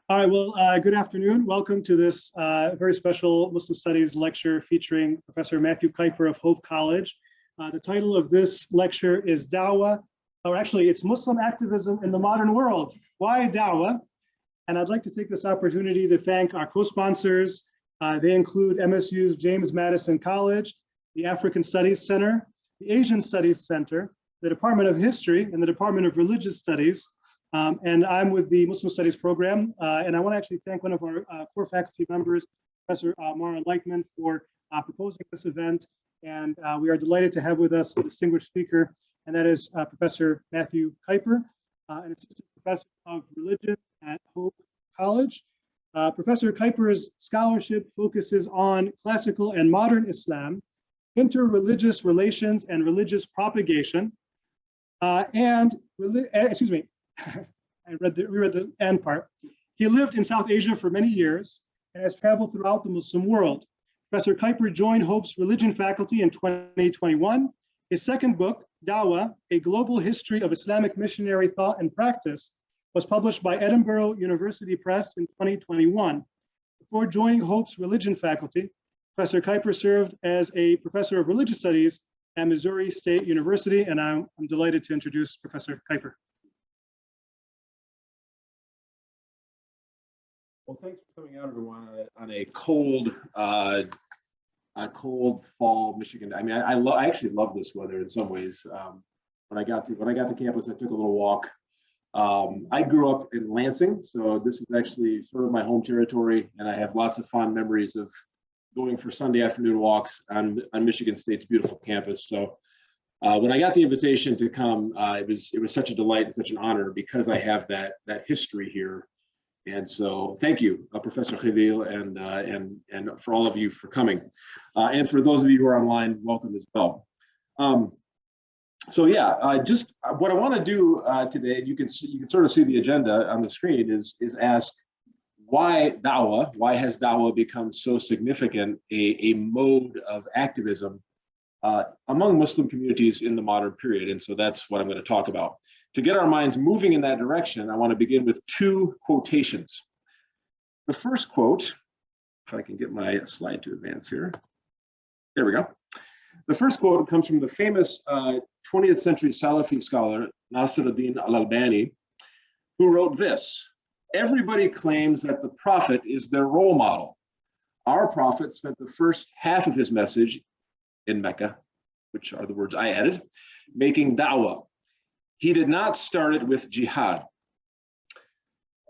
All right, well, good afternoon. Welcome to this very special Muslim Studies lecture featuring Professor Matthew Kuiper of Hope College. The title of this lecture is Dawah, or actually it's Muslim Activism in the Modern World. Why Dawah? And I'd like to take this opportunity to thank our co-sponsors. They include MSU's James Madison College, the African Studies Center, the Asian Studies Center, the Department of History, and the Department of Religious Studies. And I'm with the Muslim Studies program, and I want to actually thank one of our core faculty members, Professor Mara Leichman, for proposing this event. And we are delighted to have with us a distinguished speaker, and that is Professor Matthew Kuiper, an assistant professor of religion at Hope College. Professor Kuiper's scholarship focuses on classical and modern Islam, interreligious relations and religious propagation, I reread the end part. He lived in South Asia for many years and has traveled throughout the Muslim world. Professor Kuiper joined Hope's religion faculty in 2021. His second book, Dawah, A Global History of Islamic Missionary Thought and Practice, was published by Edinburgh University Press in 2021. Before joining Hope's religion faculty, Professor Kuiper served as a professor of religious studies at Missouri State University, and I'm delighted to introduce Professor Kuiper. Well, thanks for coming out, everyone, on a cold fall Michigan. I mean, I actually love this weather in some ways. When I got to campus, I took a little walk. I grew up in Lansing, so this is actually sort of my home territory, and I have lots of fond memories of going for Sunday afternoon walks on Michigan State's beautiful campus. So when I got the invitation to come, it was such a delight and such an honor because I have that history here. And so thank you, Professor Khalil, and for all of you for coming. And for those of you who are online, welcome as well. So yeah, just what I want to do today, you can sort of see the agenda on the screen, is ask why Dawah? Why has Dawah become so significant a mode of activism among Muslim communities in the modern period? And so that's what I'm going to talk about. To get our minds moving in that direction, I want to begin with two quotations. The first quote, if I can get my slide to advance here. There we go. The first quote comes from the famous 20th century Salafi scholar, Nasiruddin al-Albani, who wrote this: "Everybody claims that the Prophet is their role model. Our Prophet spent the first half of his message in Mecca," which are the words I added, "making da'wah. He did not start it with jihad."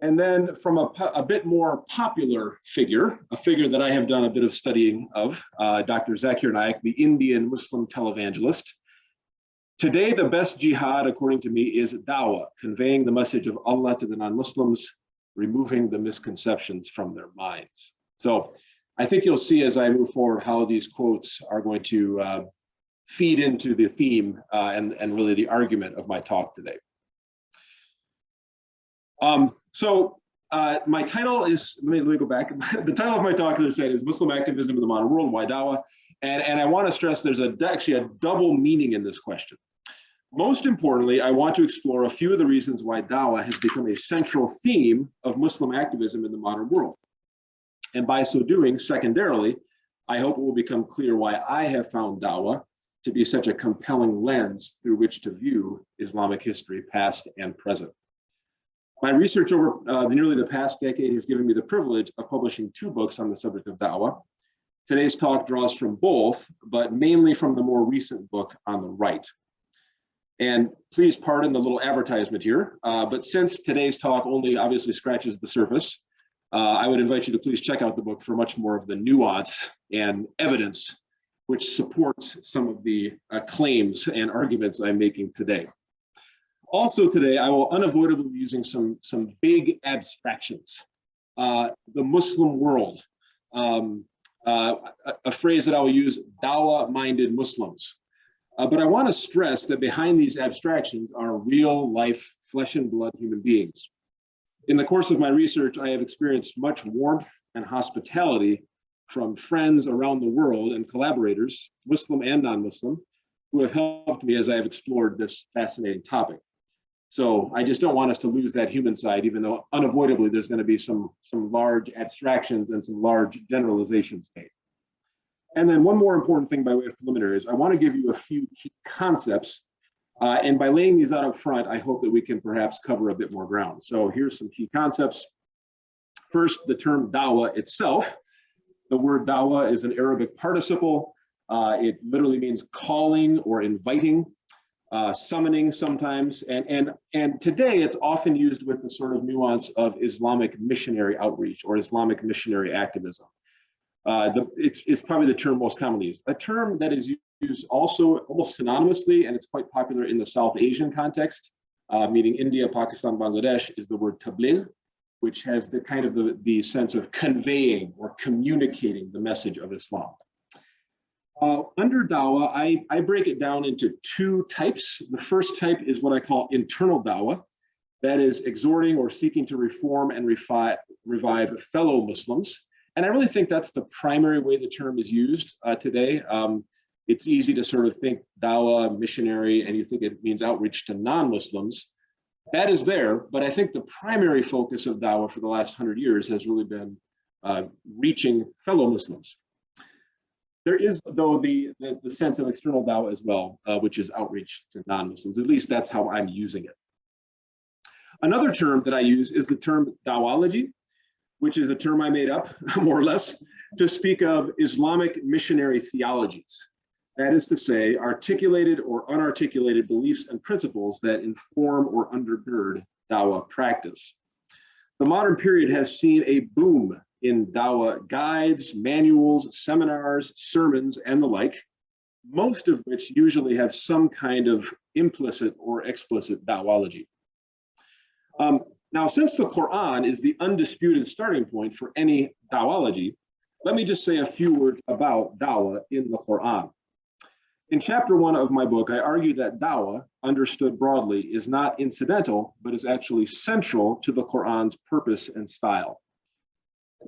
And then from a bit more popular figure, a figure that I have done a bit of studying of, Dr. Zakir Naik, the Indian Muslim televangelist. "Today, the best jihad, according to me, is da'wah, conveying the message of Allah to the non-Muslims, removing the misconceptions from their minds." So I think you'll see as I move forward how these quotes are going to feed into the theme and really the argument of my talk today. My title is, let me go back. The title of my talk, as I said, is Muslim Activism in the Modern World, Why Dawah? And I want to stress there's actually a double meaning in this question. Most importantly, I want to explore a few of the reasons why Dawah has become a central theme of Muslim activism in the modern world. And by so doing, secondarily, I hope it will become clear why I have found Dawah to be such a compelling lens through which to view Islamic history, past and present. My research over nearly the past decade has given me the privilege of publishing 2 books on the subject of Dawah. Today's talk draws from both, but mainly from the more recent book on the right. And please pardon the little advertisement here, but since today's talk only obviously scratches the surface, I would invite you to please check out the book for much more of the nuance and evidence which supports some of the claims and arguments I'm making today. Also today, I will unavoidably be using some big abstractions. The Muslim world, a phrase that I will use, Dawah-minded Muslims. But I want to stress that behind these abstractions are real life, flesh and blood human beings. In the course of my research, I have experienced much warmth and hospitality from friends around the world and collaborators, Muslim and non-Muslim, who have helped me as I have explored this fascinating topic. So I just don't want us to lose that human side, even though unavoidably there's going to be some large abstractions and some large generalizations made. And then one more important thing by way of preliminary is I want to give you a few key concepts. And by laying these out up front, I hope that we can perhaps cover a bit more ground. So here's some key concepts. First, the term dawah itself. The word dawah is an Arabic participle. It literally means calling or inviting, summoning sometimes. And today it's often used with the sort of nuance of Islamic missionary outreach or Islamic missionary activism. It's probably the term most commonly used. A term that is used also almost synonymously, and it's quite popular in the South Asian context, meaning India, Pakistan, Bangladesh, is the word tabligh, which has the kind of the sense of conveying or communicating the message of Islam. Under dawah, I break it down into two types. The first type is what I call internal dawah. That is exhorting or seeking to reform and revive fellow Muslims. And I really think that's the primary way the term is used today. It's easy to sort of think dawah, missionary, and you think it means outreach to non-Muslims. That is there, but I think the primary focus of dawah for the last 100 years has really been reaching fellow Muslims. There is, though, the sense of external dawah as well, which is outreach to non-Muslims. At least that's how I'm using it. Another term that I use is the term dawahology, which is a term I made up, more or less, to speak of Islamic missionary theologies. That is to say, articulated or unarticulated beliefs and principles that inform or undergird dawah practice. The modern period has seen a boom in dawah guides, manuals, seminars, sermons, and the like, most of which usually have some kind of implicit or explicit dawahology. Now, since the Quran is the undisputed starting point for any dawahology, let me just say a few words about dawah in the Quran. In chapter 1 of my book, I argue that dawah, understood broadly, is not incidental, but is actually central to the Quran's purpose and style.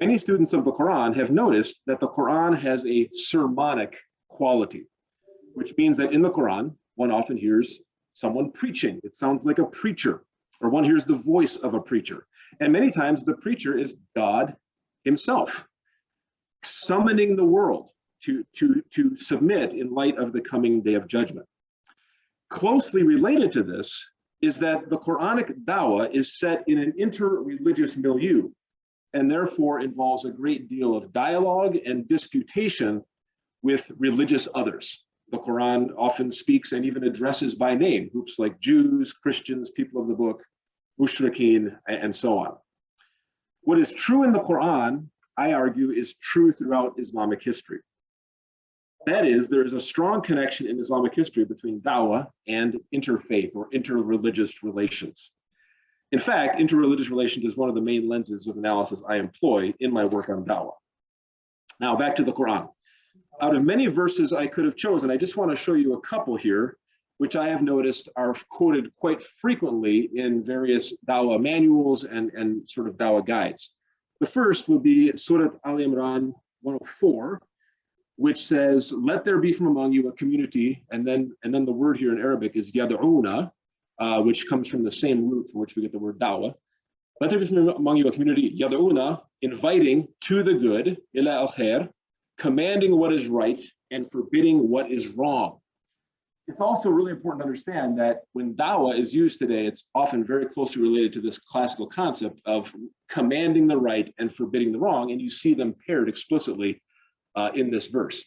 Many students of the Quran have noticed that the Quran has a sermonic quality, which means that in the Quran, one often hears someone preaching. It sounds like a preacher, or one hears the voice of a preacher. And many times the preacher is God himself, summoning the world to submit in light of the coming day of judgment. Closely related to this is that the Quranic dawah is set in an inter-religious milieu, and therefore involves a great deal of dialogue and disputation with religious others. The Quran often speaks and even addresses by name groups like Jews, Christians, people of the book, mushrikeen, and so on. What is true in the Quran, I argue, is true throughout Islamic history. That is, there is a strong connection in Islamic history between dawah and interfaith or interreligious relations. In fact, interreligious relations is one of the main lenses of analysis I employ in my work on dawah. Now, back to the Quran. Out of many verses I could have chosen, I just want to show you a couple here, which I have noticed are quoted quite frequently in various dawah manuals and sort of dawah guides. The first would be Surah Al Imran 104, which says, "Let there be from among you a community," and then the word here in Arabic is yad'una, which comes from the same root from which we get the word dawah. "Let there be from among you a community, yad'una," inviting to the good, ila al-khair, commanding what is right and forbidding what is wrong. It's also really important to understand that when dawah is used today, it's often very closely related to this classical concept of commanding the right and forbidding the wrong, and you see them paired explicitly in this verse.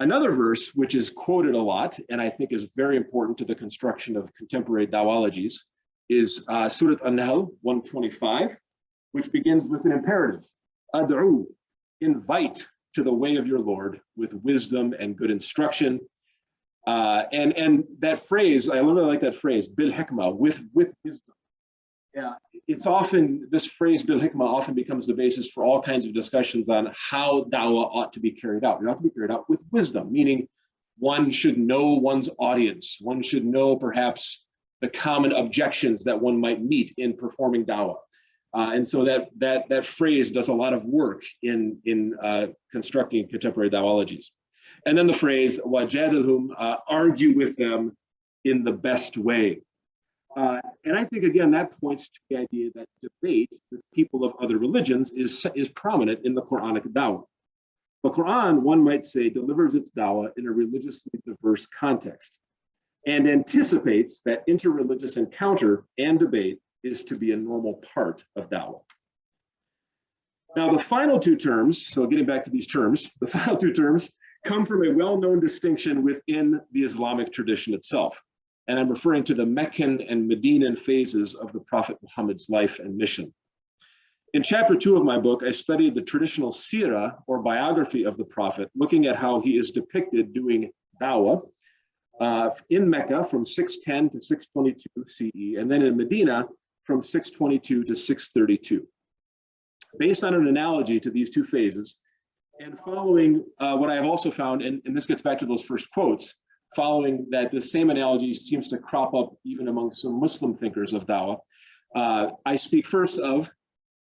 Another verse, which is quoted a lot, and I think is very important to the construction of contemporary dawahologies, is Surah An-Nahl 125, which begins with an imperative, ad'u, invite to the way of your Lord with wisdom and good instruction. And that phrase, I really like that phrase, bil hikmah, with wisdom. Yeah, it's often, this phrase bil hikmah often becomes the basis for all kinds of discussions on how dawah ought to be carried out. It ought to be carried out with wisdom, meaning one should know one's audience. One should know perhaps the common objections that one might meet in performing dawah. And so that phrase does a lot of work in constructing contemporary dawahologies. And then the phrase, wajadilhum, argue with them in the best way. And I think, again, that points to the idea that debate with people of other religions is prominent in the Quranic dawah. The Quran, one might say, delivers its dawah in a religiously diverse context and anticipates that interreligious encounter and debate is to be a normal part of dawah. Now, the final two terms, so getting back to these terms, the final two terms come from a well-known distinction within the Islamic tradition itself. And I'm referring to the Meccan and Medinan phases of the Prophet Muhammad's life and mission. In chapter 2 of my book, I studied the traditional seerah, or biography of the Prophet, looking at how he is depicted doing dawah in Mecca from 610 to 622 CE, and then in Medina from 622 to 632. Based on an analogy to these two phases, and following what I have also found, and this gets back to those first quotes, following that the same analogy seems to crop up even among some Muslim thinkers of dawah, I speak first of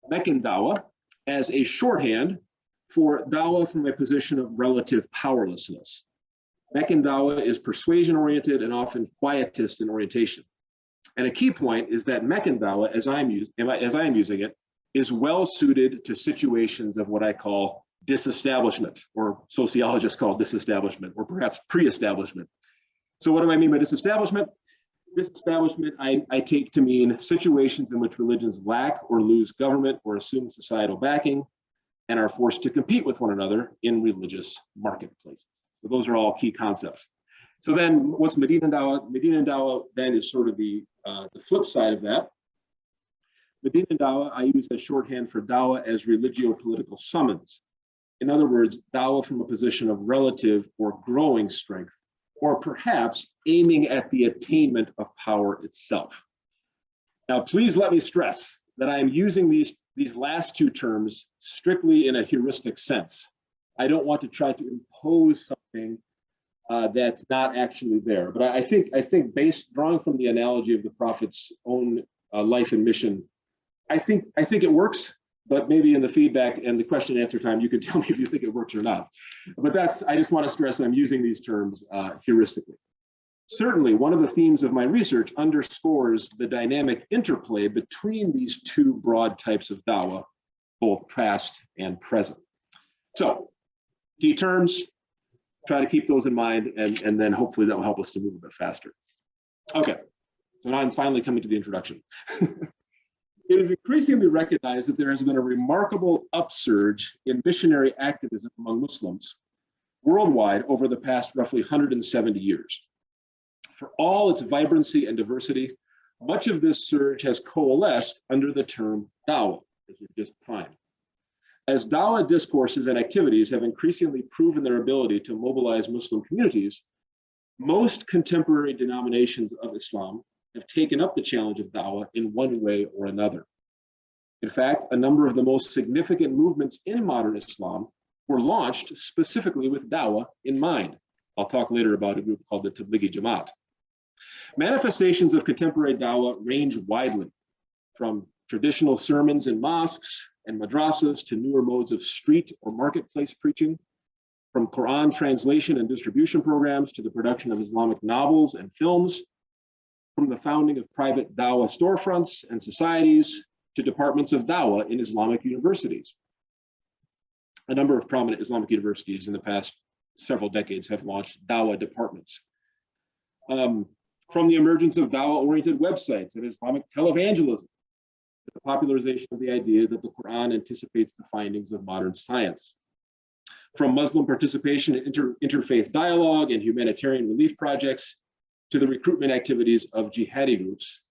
Meccan dawah as a shorthand for dawah from a position of relative powerlessness. Meccan dawah is persuasion-oriented and often quietist in orientation. And a key point is that Meccan dawah, as I am using it, is well suited to situations of what I call disestablishment, or sociologists call disestablishment, or perhaps pre-establishment. So what do I mean by disestablishment? Disestablishment I take to mean situations in which religions lack or lose government or assume societal backing and are forced to compete with one another in religious marketplaces. So those are all key concepts. So then what's Medinan dawah? Medinan dawah then is sort of the flip side of that. Medinan dawah I use as shorthand for dawah as religio-political summons. In other words, dawah from a position of relative or growing strength, or perhaps aiming at the attainment of power itself. Now, please let me stress that I am using these last two terms strictly in a heuristic sense. I don't want to try to impose something that's not actually there. But I think drawing from the analogy of the Prophet's own life and mission, I think it works. But maybe in the feedback and the question and answer time, you can tell me if you think it works or not. But I just want to stress I'm using these terms heuristically. Certainly, one of the themes of my research underscores the dynamic interplay between these two broad types of dawah, both past and present. So, key terms, try to keep those in mind, and then hopefully that will help us to move a bit faster. Okay, so now I'm finally coming to the introduction. It is increasingly recognized that there has been a remarkable upsurge in missionary activism among Muslims worldwide over the past roughly 170 years. For all its vibrancy and diversity, much of this surge has coalesced under the term dawah, as we've just defined. As dawah discourses and activities have increasingly proven their ability to mobilize Muslim communities, most contemporary denominations of Islam have taken up the challenge of dawah in one way or another. In fact, a number of the most significant movements in modern Islam were launched specifically with dawah in mind. I'll talk later about a group called the Tablighi Jamaat. Manifestations of contemporary dawah range widely, from traditional sermons in mosques and madrasas to newer modes of street or marketplace preaching, from Quran translation and distribution programs to the production of Islamic novels and films, from the founding of private dawah storefronts and societies to departments of dawah in Islamic universities. A number of prominent Islamic universities in the past several decades have launched dawah departments. From the emergence of dawah-oriented websites and Islamic televangelism, to the popularization of the idea that the Quran anticipates the findings of modern science. From Muslim participation in interfaith dialogue and humanitarian relief projects, to the recruitment activities of jihadi groups,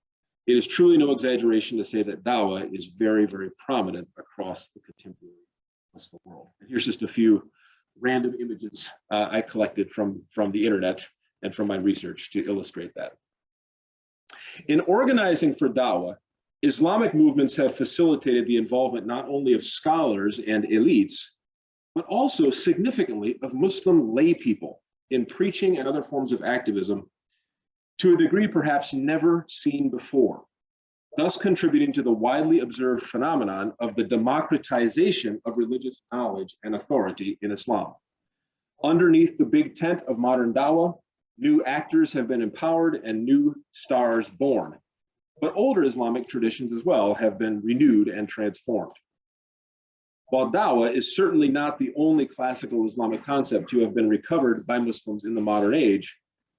it is truly no exaggeration to say that dawah is very, very prominent across the contemporary Muslim world. And here's just a few random images I collected from the internet and from my research to illustrate that. In organizing for dawah, Islamic movements have facilitated the involvement not only of scholars and elites, but also significantly of Muslim lay people in preaching and other forms of activism to a degree perhaps never seen before, thus contributing to the widely observed phenomenon of the democratization of religious knowledge and authority in Islam. Underneath the big tent of modern dawah, new actors have been empowered and new stars born, but older Islamic traditions as well have been renewed and transformed. While dawah is certainly not the only classical Islamic concept to have been recovered by Muslims in the modern age,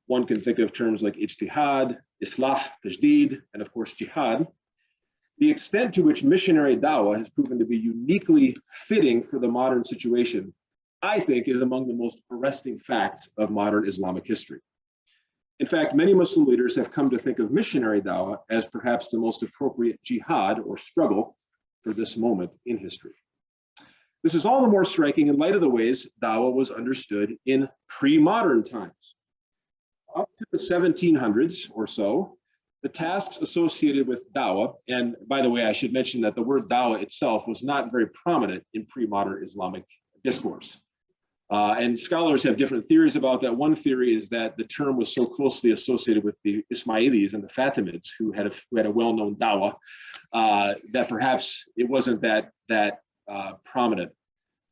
one can think of terms like ijtihad, islah, tajdeed, and of course jihad. The extent to which missionary dawah has proven to be uniquely fitting for the modern situation, I think, is among the most arresting facts of modern Islamic history. In fact, many Muslim leaders have come to think of missionary dawah as perhaps the most appropriate jihad or struggle for this moment in history. This is all the more striking in light of the ways dawah was understood in pre-modern times. Up to the 1700s or so, the tasks associated with dawah, and by the way, I should mention that the word dawah itself was not very prominent in pre-modern Islamic discourse. And scholars have different theories about that. One theory is that the term was so closely associated with the Ismailis and the Fatimids, who had a well-known dawah, that perhaps it wasn't that prominent.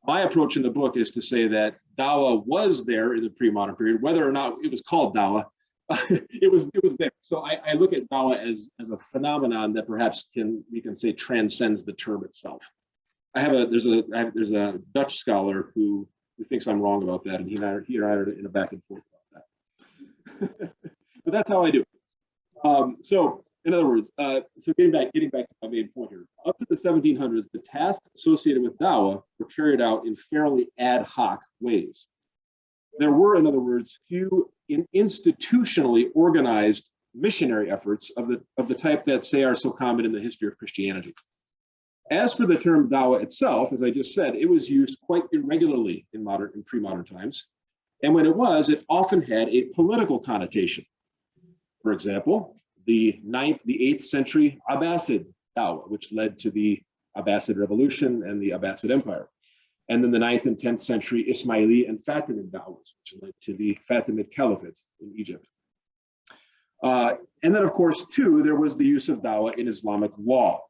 My approach in the book is to say that dawah was there in the pre-modern period, whether or not it was called dawah, it was there. So I look at dawah as a phenomenon that perhaps we can say transcends the term itself. There's a Dutch scholar who thinks I'm wrong about that, and he and I are in a back and forth about that. But that's how I do it. So in other words, so getting back to my main point here, up to the 1700s, the tasks associated with dawah were carried out in fairly ad hoc ways. There were, in other words, few institutionally organized missionary efforts of the type that, say, are so common in the history of Christianity. As for the term dawah itself, as I just said, it was used quite irregularly in pre-modern times. And when it was, it often had a political connotation. For example, the 8th century Abbasid dawah, which led to the Abbasid Revolution and the Abbasid Empire. And then the 9th and 10th century Ismaili and Fatimid dawahs, which led to the Fatimid Caliphate in Egypt. And then, of course, too, there was the use of dawah in Islamic law.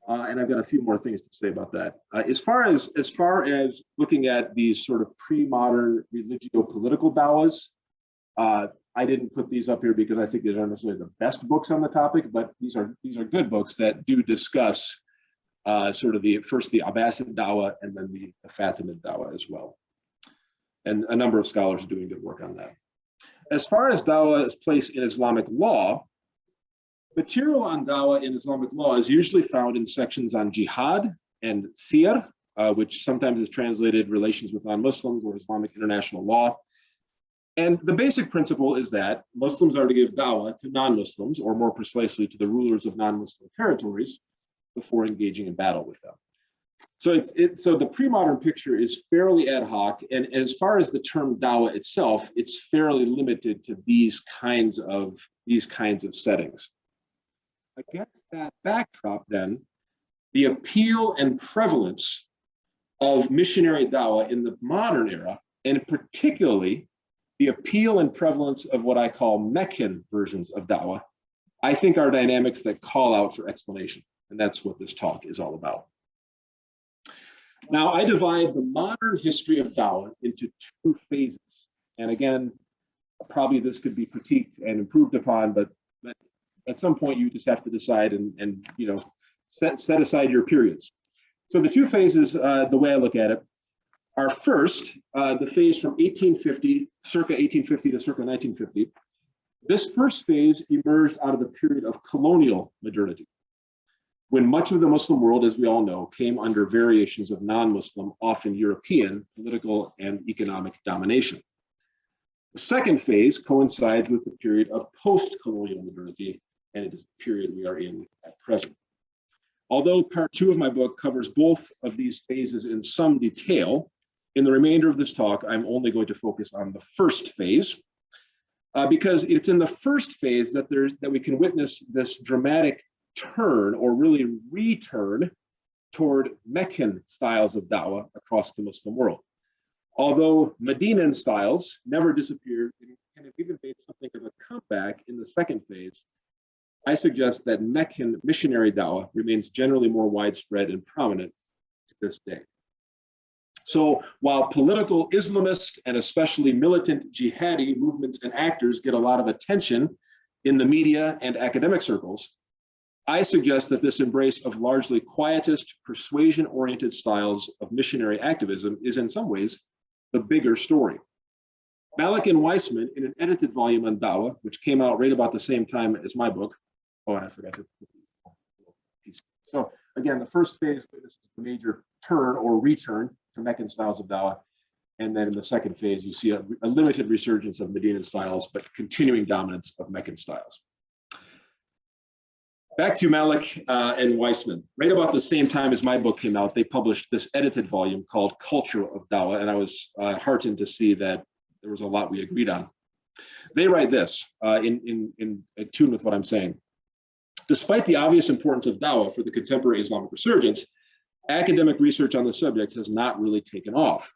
And I've got a few more things to say about that. As far as looking at these sort of pre-modern religio-political dawahs, I didn't put these up here because I think these aren't necessarily the best books on the topic, but these are good books that do discuss sort of the Abbasid dawah and then the Fatimid dawah as well. And a number of scholars are doing good work on that. As far as dawah's place in Islamic law, material on dawah in Islamic law is usually found in sections on jihad and siyar, which sometimes is translated relations with non-Muslims or Islamic international law. And the basic principle is that Muslims are to give dawah to non-Muslims, or more precisely to the rulers of non-Muslim territories, before engaging in battle with them. So so the pre-modern picture is fairly ad hoc, and as far as the term dawah itself, it's fairly limited to these kinds of settings. Against that backdrop, then, the appeal and prevalence of missionary dawah in the modern era, and particularly the appeal and prevalence of what I call Meccan versions of dawah, I think are dynamics that call out for explanation. And that's what this talk is all about. Now, I divide the modern history of dawah into two phases. And again, probably this could be critiqued and improved upon, but at some point you just have to decide and set aside your periods. So the two phases, the way I look at it, are first, the phase from circa 1850 to circa 1950. This first phase emerged out of the period of colonial modernity, when much of the Muslim world, as we all know, came under variations of non-Muslim, often European, political and economic domination. The second phase coincides with the period of post-colonial modernity, and it is the period we are in at present. Although part 2 of my book covers both of these phases in some detail, in the remainder of this talk, I'm only going to focus on the first phase, because it's in the first phase that we can witness this dramatic turn, or really return, toward Meccan styles of dawah across the Muslim world. Although Medinan styles never disappeared and have even made something of a comeback in the second phase, I suggest that Meccan missionary dawah remains generally more widespread and prominent to this day. So while political Islamist and especially militant jihadi movements and actors get a lot of attention in the media and academic circles, I suggest that this embrace of largely quietist, persuasion-oriented styles of missionary activism is in some ways the bigger story. Malik and Weissman, in an edited volume on Dawah, which came out right about the same time as my book. Oh, and I forgot to put these. So again, the first phase witnesses the major turn or return to Meccan styles of Dawah. And then in the second phase, you see a limited resurgence of Medinan styles, but continuing dominance of Meccan styles. Back to Malik and Weissman. Right about the same time as my book came out, they published this edited volume called Culture of Dawah, and I was heartened to see that there was a lot we agreed on. They write this in tune with what I'm saying. Despite the obvious importance of Dawah for the contemporary Islamic resurgence, academic research on the subject has not really taken off.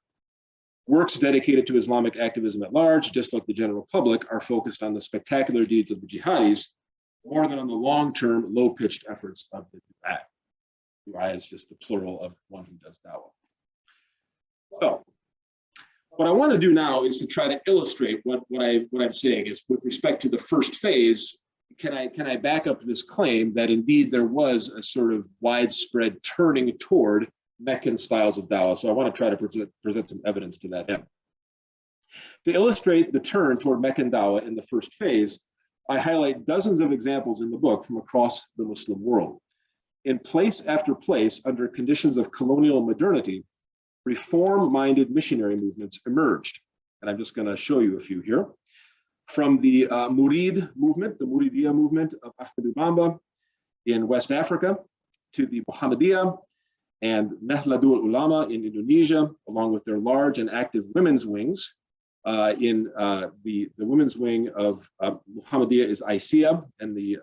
Works dedicated to Islamic activism at large, just like the general public, are focused on the spectacular deeds of the jihadis more than on the long-term, low-pitched efforts of the du'a. Du'a is just the plural of one who does dawah. So, what I want to do now is to try to illustrate what I'm saying is with respect to the first phase. Can I back up this claim that indeed there was a sort of widespread turning toward Meccan styles of dawah? So I want to try to present some evidence to that end. To illustrate the turn toward Meccan dawah in the first phase, I highlight dozens of examples in the book from across the Muslim world. In place after place, under conditions of colonial modernity, reform-minded missionary movements emerged. And I'm just going to show you a few here. From the Murid movement, the Muridiyya movement of Ahmadu Bamba in West Africa, to the Muhammadiyya and Nahdlatul Ulama in Indonesia, along with their large and active women's wings. In the women's wing of Muhammadiyya is Aisiyah, and the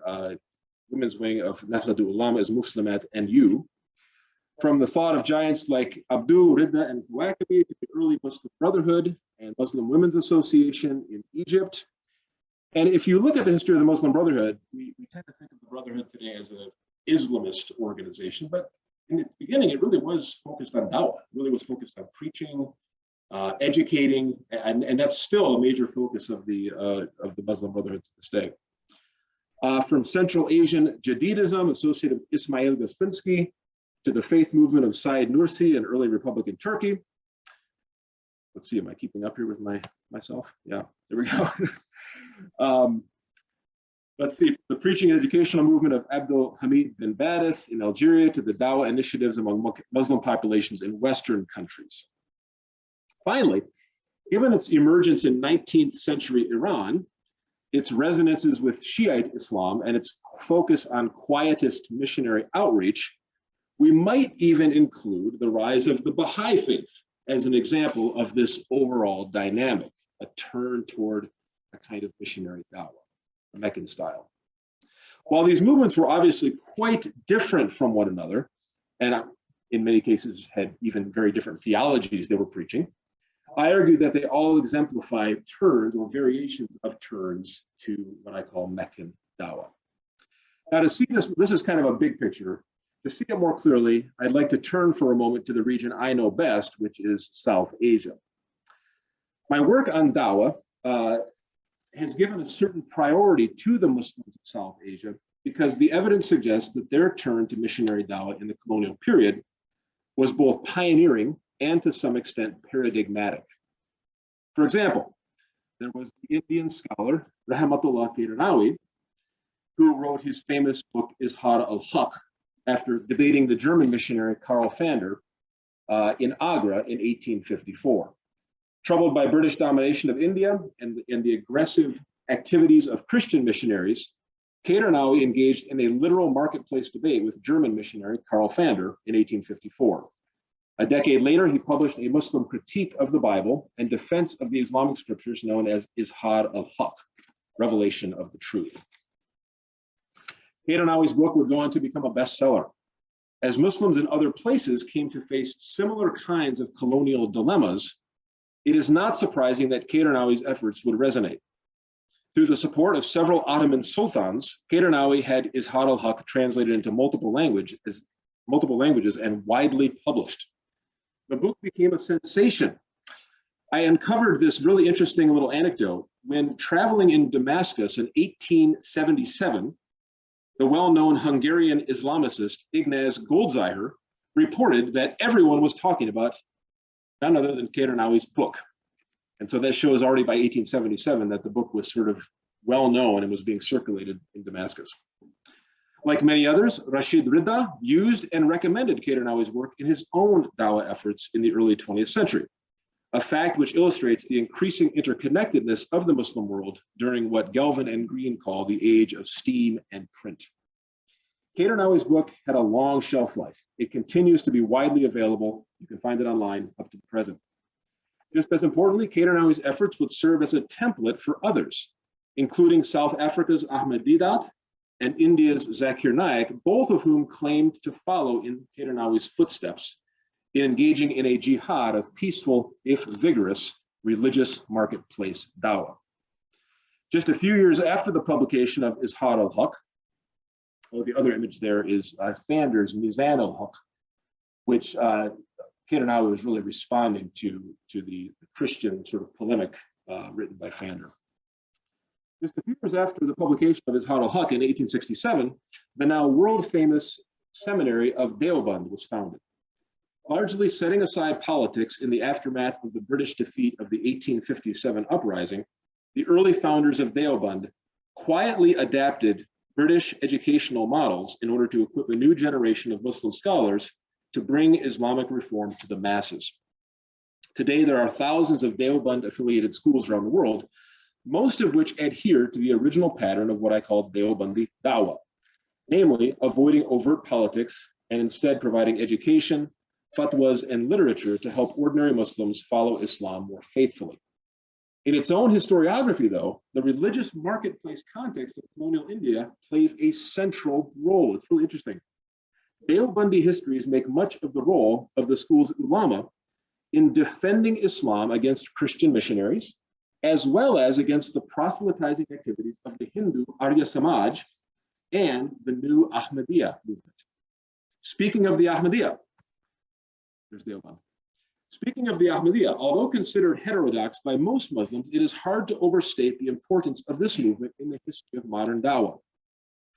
women's wing of Nahdlatul Ulama is Muslimat and You. From the thought of giants like Abdul Ridda and Muwakabi to the early Muslim Brotherhood and Muslim Women's Association in Egypt. And if you look at the history of the Muslim Brotherhood, we tend to think of the Brotherhood today as an Islamist organization, but in the beginning, it really was focused on dawah, really was focused on preaching, educating, and that's still a major focus of the Muslim Brotherhood to this day. From Central Asian Jadidism associated with Ismail Gospinsky to the faith movement of Said Nursi in early Republican Turkey. Let's see, am I keeping up here with myself? Yeah, there we go. Let's see, the preaching and educational movement of Abdul Hamid bin Badis in Algeria to the dawah initiatives among Muslim populations in Western countries. Finally, given its emergence in 19th century Iran, its resonances with Shiite Islam, and its focus on quietist missionary outreach, we might even include the rise of the Baha'i faith as an example of this overall dynamic, a turn toward a kind of missionary dawah, a Meccan style. While these movements were obviously quite different from one another, and in many cases had even very different theologies they were preaching, I argue that they all exemplify turns or variations of turns to what I call Meccan dawah. Now to see this is kind of a big picture. To see it more clearly, I'd like to turn for a moment to the region I know best, which is South Asia. My work on dawah has given a certain priority to the Muslims of South Asia because the evidence suggests that their turn to missionary dawah in the colonial period was both pioneering and to some extent paradigmatic. For example, there was the Indian scholar Rahmatullah Kairanawi, who wrote his famous book Izhar al-Haq after debating the German missionary Karl Fander in Agra in 1854. Troubled by British domination of India and the aggressive activities of Christian missionaries, Kairanawi engaged in a literal marketplace debate with German missionary Karl Fander in 1854. A decade later, he published a Muslim critique of the Bible and defense of the Islamic scriptures known as Izhar al-Haq, Revelation of the Truth. Kairanawi's book would go on to become a bestseller. As Muslims in other places came to face similar kinds of colonial dilemmas, it is not surprising that Kairanawi's efforts would resonate. Through the support of several Ottoman sultans, Kairanawi had Izhar al-Haq translated into multiple languages and widely published. The book became a sensation. I uncovered this really interesting little anecdote. When traveling in Damascus in 1877, the well-known Hungarian Islamicist Ignaz Goldziher reported that everyone was talking about none other than Keirnawi's book. And so that shows already by 1877 that the book was sort of well known and was being circulated in Damascus. Like many others, Rashid Rida used and recommended Keirnawi's work in his own Dawah efforts in the early 20th century, a fact which illustrates the increasing interconnectedness of the Muslim world during what Galvin and Green call the age of steam and print. Keirnawi's book had a long shelf life. It continues to be widely available. You can find it online up to the present. Just as importantly, Keirnawi's efforts would serve as a template for others, including South Africa's Ahmed Didat and India's Zakir Naik, both of whom claimed to follow in Keirnawi's footsteps in engaging in a jihad of peaceful, if vigorous, religious marketplace dawah. Just a few years after the publication of Izhar al-Haq, the other image there is Fander's Mizan al-Haq, which Keirnawi was really responding to the Christian sort of polemic written by Fander. Just a few years after the publication of Izhar al-Haq in 1867, the now world-famous seminary of Deoband was founded. Largely setting aside politics in the aftermath of the British defeat of the 1857 uprising, the early founders of Deoband quietly adapted British educational models in order to equip a new generation of Muslim scholars to bring Islamic reform to the masses. Today, there are thousands of Deoband-affiliated schools around the world, most of which adhere to the original pattern of what I call Deobandi Dawah, namely avoiding overt politics and instead providing education, fatwas, and literature to help ordinary Muslims follow Islam more faithfully. In its own historiography, though, the religious marketplace context of colonial India plays a central role. It's really interesting. Deobandi histories make much of the role of the school's ulama in defending Islam against Christian missionaries, as well as against the proselytizing activities of the Hindu Arya Samaj and the new Ahmadiyya movement. Speaking of the Ahmadiyya, there's Deoband. Speaking of the Ahmadiyya, although considered heterodox by most Muslims, it is hard to overstate the importance of this movement in the history of modern Dawah.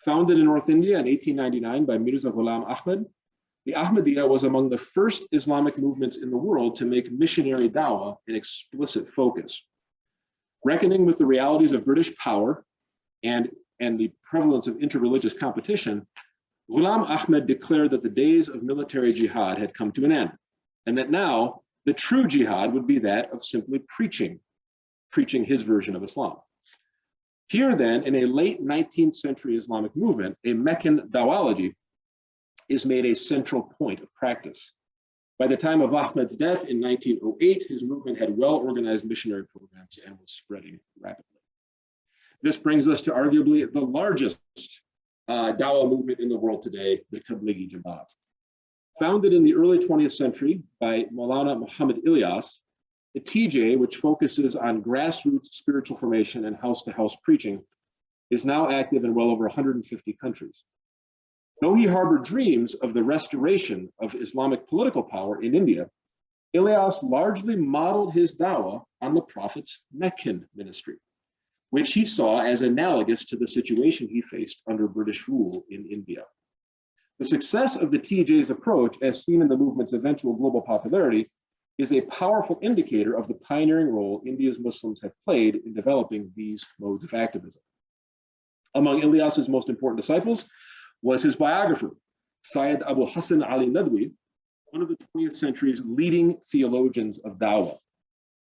Founded in North India in 1899 by Mirza Ghulam Ahmad, the Ahmadiyya was among the first Islamic movements in the world to make missionary Dawah an explicit focus. Reckoning with the realities of British power and the prevalence of interreligious competition, Ghulam Ahmad declared that the days of military jihad had come to an end, and that now the true jihad would be that of simply preaching his version of Islam. Here then, in a late 19th century Islamic movement, a Meccan dawology is made a central point of practice. By the time of Ahmad's death in 1908, his movement had well-organized missionary programs and was spreading rapidly. This brings us to arguably the largest Dawah movement in the world today, the Tablighi Jamaat. Founded in the early 20th century by Maulana Muhammad Ilyas, the TJ, which focuses on grassroots spiritual formation and house-to-house preaching, is now active in well over 150 countries. Though he harbored dreams of the restoration of Islamic political power in India, Ilyas largely modeled his dawah on the Prophet's Meccan ministry, which he saw as analogous to the situation he faced under British rule in India. The success of the TJ's approach, as seen in the movement's eventual global popularity, is a powerful indicator of the pioneering role India's Muslims have played in developing these modes of activism. Among Ilyas's most important disciples was his biographer, Syed Abu Hassan Ali Nadwi, one of the 20th century's leading theologians of Dawah,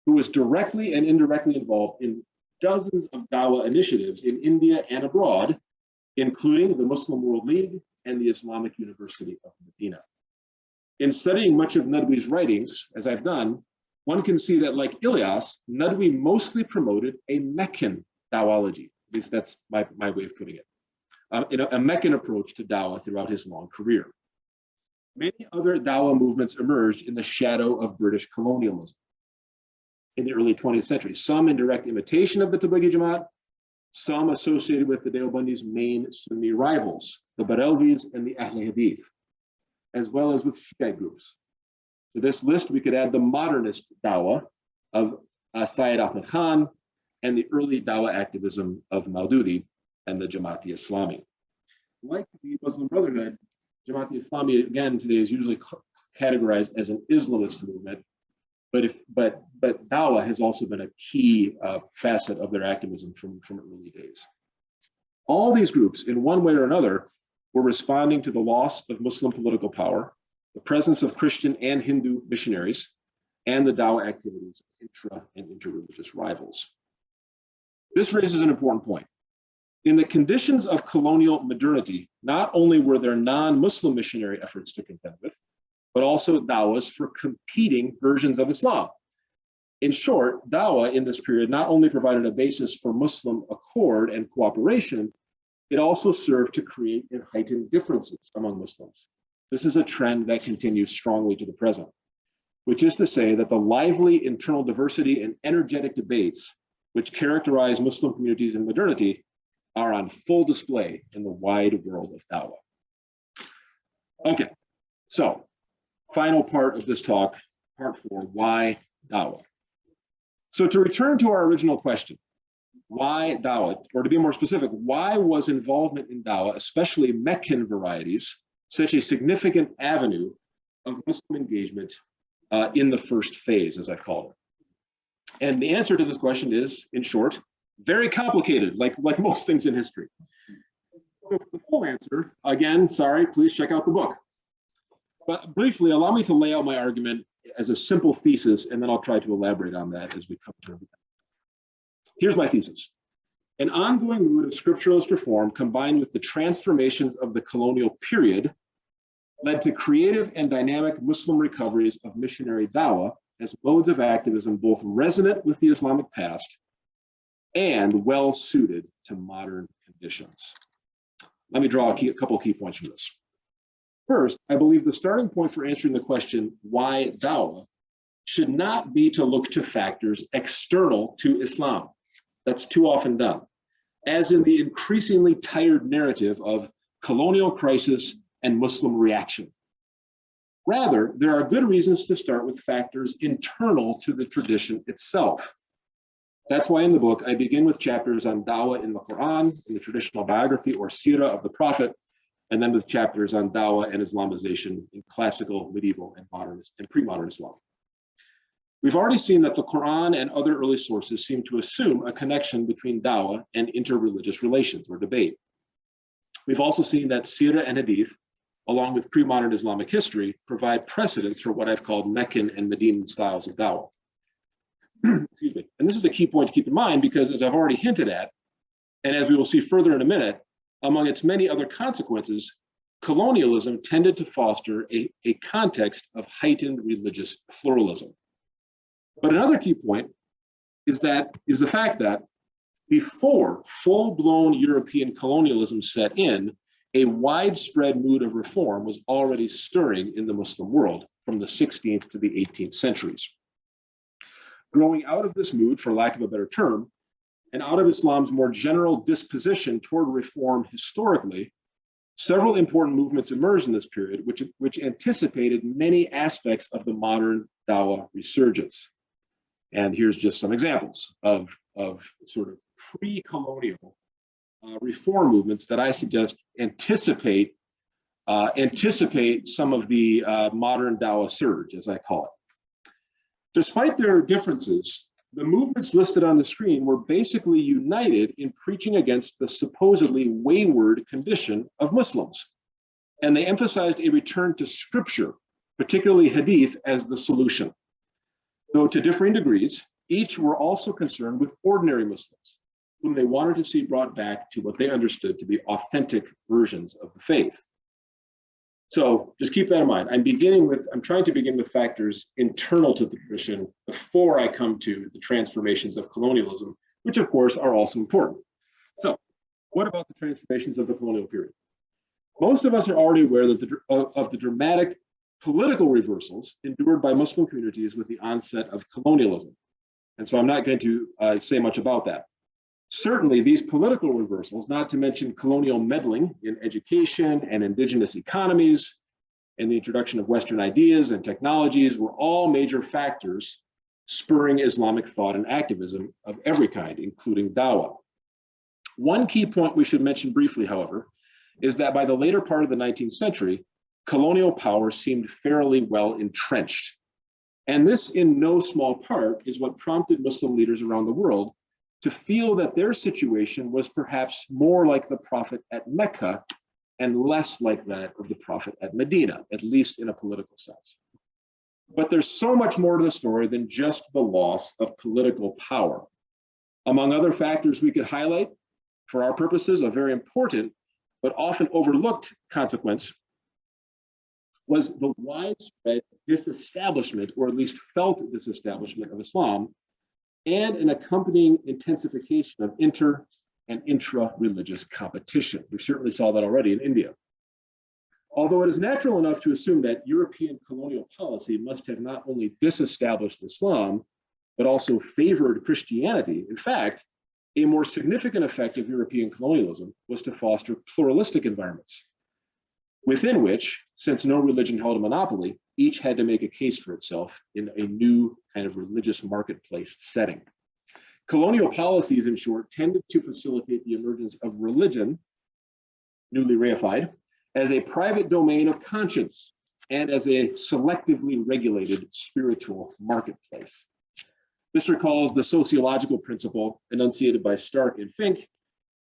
who was directly and indirectly involved in dozens of Dawah initiatives in India and abroad, including the Muslim World League and the Islamic University of Medina. In studying much of Nadwi's writings, as I've done, one can see that, like Ilyas, Nadwi mostly promoted a Meccan dawology. At least that's my way of putting it. A Meccan approach to Dawah throughout his long career. Many other Dawah movements emerged in the shadow of British colonialism in the early 20th century, some in direct imitation of the Tablighi Jamaat, some associated with the Deobandis' main Sunni rivals, the Barelvis and the Ahl Hadith, as well as with Shiite groups. To this list, we could add the modernist Dawah, of Syed Ahmad Khan and the early Dawah activism of Maududi and the Jamaat-e-Islami. Like the Muslim Brotherhood, Jamaat-e-Islami, again, today is usually categorized as an Islamist movement, but Dawah has also been a key facet of their activism from early days. All these groups, in one way or another, were responding to the loss of Muslim political power, the presence of Christian and Hindu missionaries, and the Dawah activities of intra and interreligious rivals. This raises an important point. In the conditions of colonial modernity, not only were there non-Muslim missionary efforts to contend with, but also dawahs for competing versions of Islam. In short, dawah in this period not only provided a basis for Muslim accord and cooperation, it also served to create and heighten differences among Muslims. This is a trend that continues strongly to the present, which is to say that the lively internal diversity and energetic debates which characterize Muslim communities in modernity are on full display in the wide world of dawah. Okay, so final part of this talk, part 4, why dawah? So to return to our original question, why dawah, or to be more specific, why was involvement in dawah, especially Meccan varieties, such a significant avenue of Muslim engagement in the first phase, as I've called it? And the answer to this question is, in short, very complicated, like most things in history. The full answer, again, sorry, please check out the book. But briefly, allow me to lay out my argument as a simple thesis, and then I'll try to elaborate on that as we come to it. Here's my thesis. An ongoing mood of scripturalist reform combined with the transformations of the colonial period led to creative and dynamic Muslim recoveries of missionary dawah as modes of activism both resonant with the Islamic past and well suited to modern conditions. Let me draw a couple key points from this. First, I believe the starting point for answering the question, why dawah, should not be to look to factors external to Islam. That's too often done, as in the increasingly tired narrative of colonial crisis and Muslim reaction. Rather, there are good reasons to start with factors internal to the tradition itself. That's why in the book, I begin with chapters on dawah in the Quran, in the traditional biography or seerah of the Prophet, and then with chapters on dawah and Islamization in classical, medieval, and modernist and pre-modern Islam. We've already seen that the Quran and other early sources seem to assume a connection between dawah and interreligious relations or debate. We've also seen that seerah and hadith, along with pre-modern Islamic history, provide precedents for what I've called Meccan and Medinan styles of dawah. Excuse me. And this is a key point to keep in mind because, as I've already hinted at, and as we will see further in a minute, among its many other consequences, colonialism tended to foster a context of heightened religious pluralism. But another key point is the fact that before full-blown European colonialism set in, a widespread mood of reform was already stirring in the Muslim world from the 16th to the 18th centuries. Growing out of this mood, for lack of a better term, and out of Islam's more general disposition toward reform historically, several important movements emerged in this period, which anticipated many aspects of the modern dawah resurgence. And here's just some examples of sort of pre-colonial reform movements that I suggest anticipate some of the modern dawah surge, as I call it. Despite their differences, the movements listed on the screen were basically united in preaching against the supposedly wayward condition of Muslims. And they emphasized a return to scripture, particularly hadith, as the solution. Though to differing degrees, each were also concerned with ordinary Muslims, whom they wanted to see brought back to what they understood to be authentic versions of the faith. So just keep that in mind. I'm trying to begin with factors internal to the tradition before I come to the transformations of colonialism, which of course are also important. So what about the transformations of the colonial period? Most of us are already aware that of the dramatic political reversals endured by Muslim communities with the onset of colonialism. And so I'm not going to say much about that. Certainly, these political reversals, not to mention colonial meddling in education and indigenous economies, and the introduction of Western ideas and technologies, were all major factors spurring Islamic thought and activism of every kind, including dawah. One key point we should mention briefly, however, is that by the later part of the 19th century, colonial power seemed fairly well entrenched. And this, in no small part, is what prompted Muslim leaders around the world to feel that their situation was perhaps more like the Prophet at Mecca and less like that of the Prophet at Medina, at least in a political sense. But there's so much more to the story than just the loss of political power. Among other factors we could highlight, for our purposes, a very important but often overlooked consequence was the widespread disestablishment, or at least felt disestablishment, of Islam, and an accompanying intensification of inter and intra-religious competition. We certainly saw that already in India. Although it is natural enough to assume that European colonial policy must have not only disestablished Islam, but also favored Christianity. In fact, a more significant effect of European colonialism was to foster pluralistic environments, within which, since no religion held a monopoly, each had to make a case for itself in a new kind of religious marketplace setting. Colonial policies, in short, tended to facilitate the emergence of religion, newly reified, as a private domain of conscience and as a selectively regulated spiritual marketplace. This recalls the sociological principle enunciated by Stark and Fink: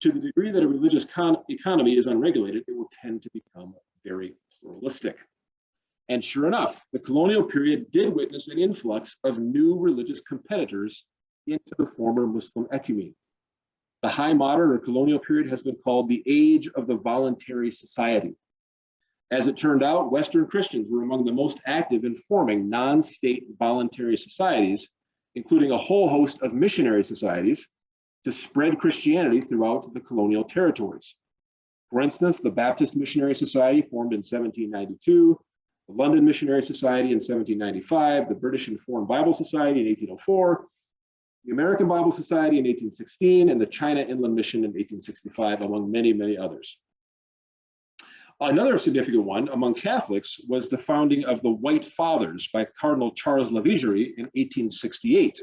to the degree that a religious economy is unregulated, it will tend to become very pluralistic. And sure enough, the colonial period did witness an influx of new religious competitors into the former Muslim ecumene. The high modern or colonial period has been called the age of the voluntary society. As it turned out, Western Christians were among the most active in forming non-state voluntary societies, including a whole host of missionary societies, to spread Christianity throughout the colonial territories. For instance, the Baptist Missionary Society formed in 1792, the London Missionary Society in 1795, the British and Foreign Bible Society in 1804, the American Bible Society in 1816, and the China Inland Mission in 1865, among many, many others. Another significant one among Catholics was the founding of the White Fathers by Cardinal Charles Lavigerie in 1868,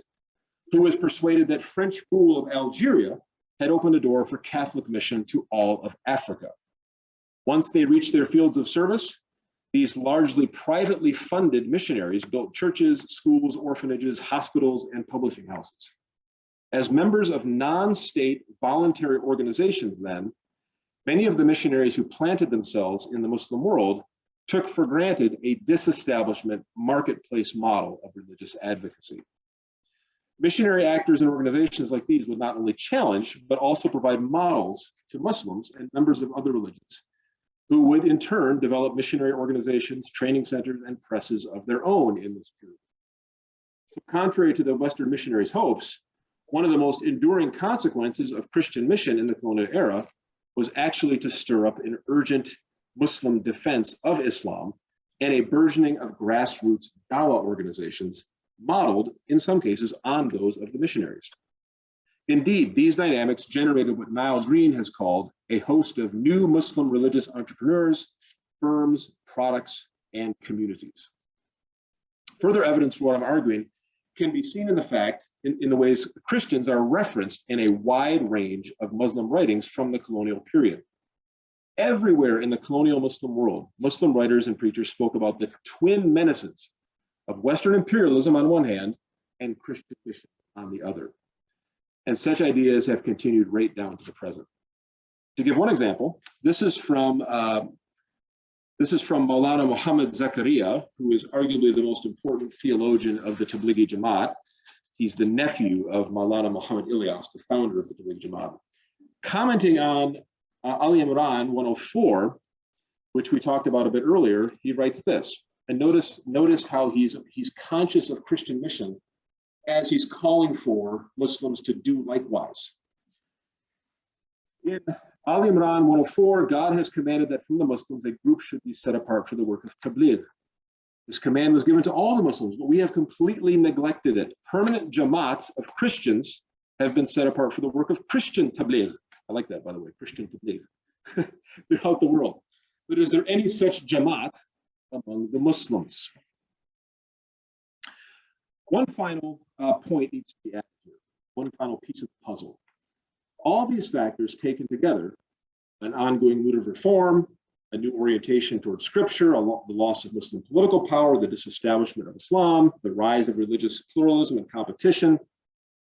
who was persuaded that French rule of Algeria had opened a door for Catholic mission to all of Africa. Once they reached their fields of service, these largely privately funded missionaries built churches, schools, orphanages, hospitals, and publishing houses. As members of non-state voluntary organizations then, many of the missionaries who planted themselves in the Muslim world took for granted a disestablishment marketplace model of religious advocacy. Missionary actors and organizations like these would not only challenge, but also provide models to Muslims and members of other religions, who would in turn develop missionary organizations, training centers, and presses of their own in this period. So contrary to the Western missionaries' hopes, one of the most enduring consequences of Christian mission in the colonial era was actually to stir up an urgent Muslim defense of Islam and a burgeoning of grassroots dawah organizations modeled, in some cases, on those of the missionaries. Indeed, these dynamics generated what Niall Green has called a host of new Muslim religious entrepreneurs, firms, products, and communities. Further evidence for what I'm arguing can be seen in the fact, in the ways Christians are referenced in a wide range of Muslim writings from the colonial period. Everywhere in the colonial Muslim world, Muslim writers and preachers spoke about the twin menaces of Western imperialism on one hand and Christian mission on the other. And such ideas have continued right down to the present. To give one example, this is from Maulana Muhammad Zakaria, who is arguably the most important theologian of the Tablighi Jamaat. He's the nephew of Maulana Muhammad Ilyas, the founder of the Tablighi Jamaat. Commenting on Ali Imran 104, which we talked about a bit earlier, he writes this. And notice how he's conscious of Christian mission as he's calling for Muslims to do likewise. In Ali Imran 104, God has commanded that from the Muslims, a group should be set apart for the work of tabligh. This command was given to all the Muslims, but we have completely neglected it. Permanent jamaats of Christians have been set apart for the work of Christian tabligh. I like that, by the way, Christian tabligh, throughout the world. But is there any such jamaat among the Muslims? One final point needs to be added here, one final piece of the puzzle. All these factors taken together, an ongoing mood of reform, a new orientation towards scripture, the loss of Muslim political power, the disestablishment of Islam, the rise of religious pluralism and competition,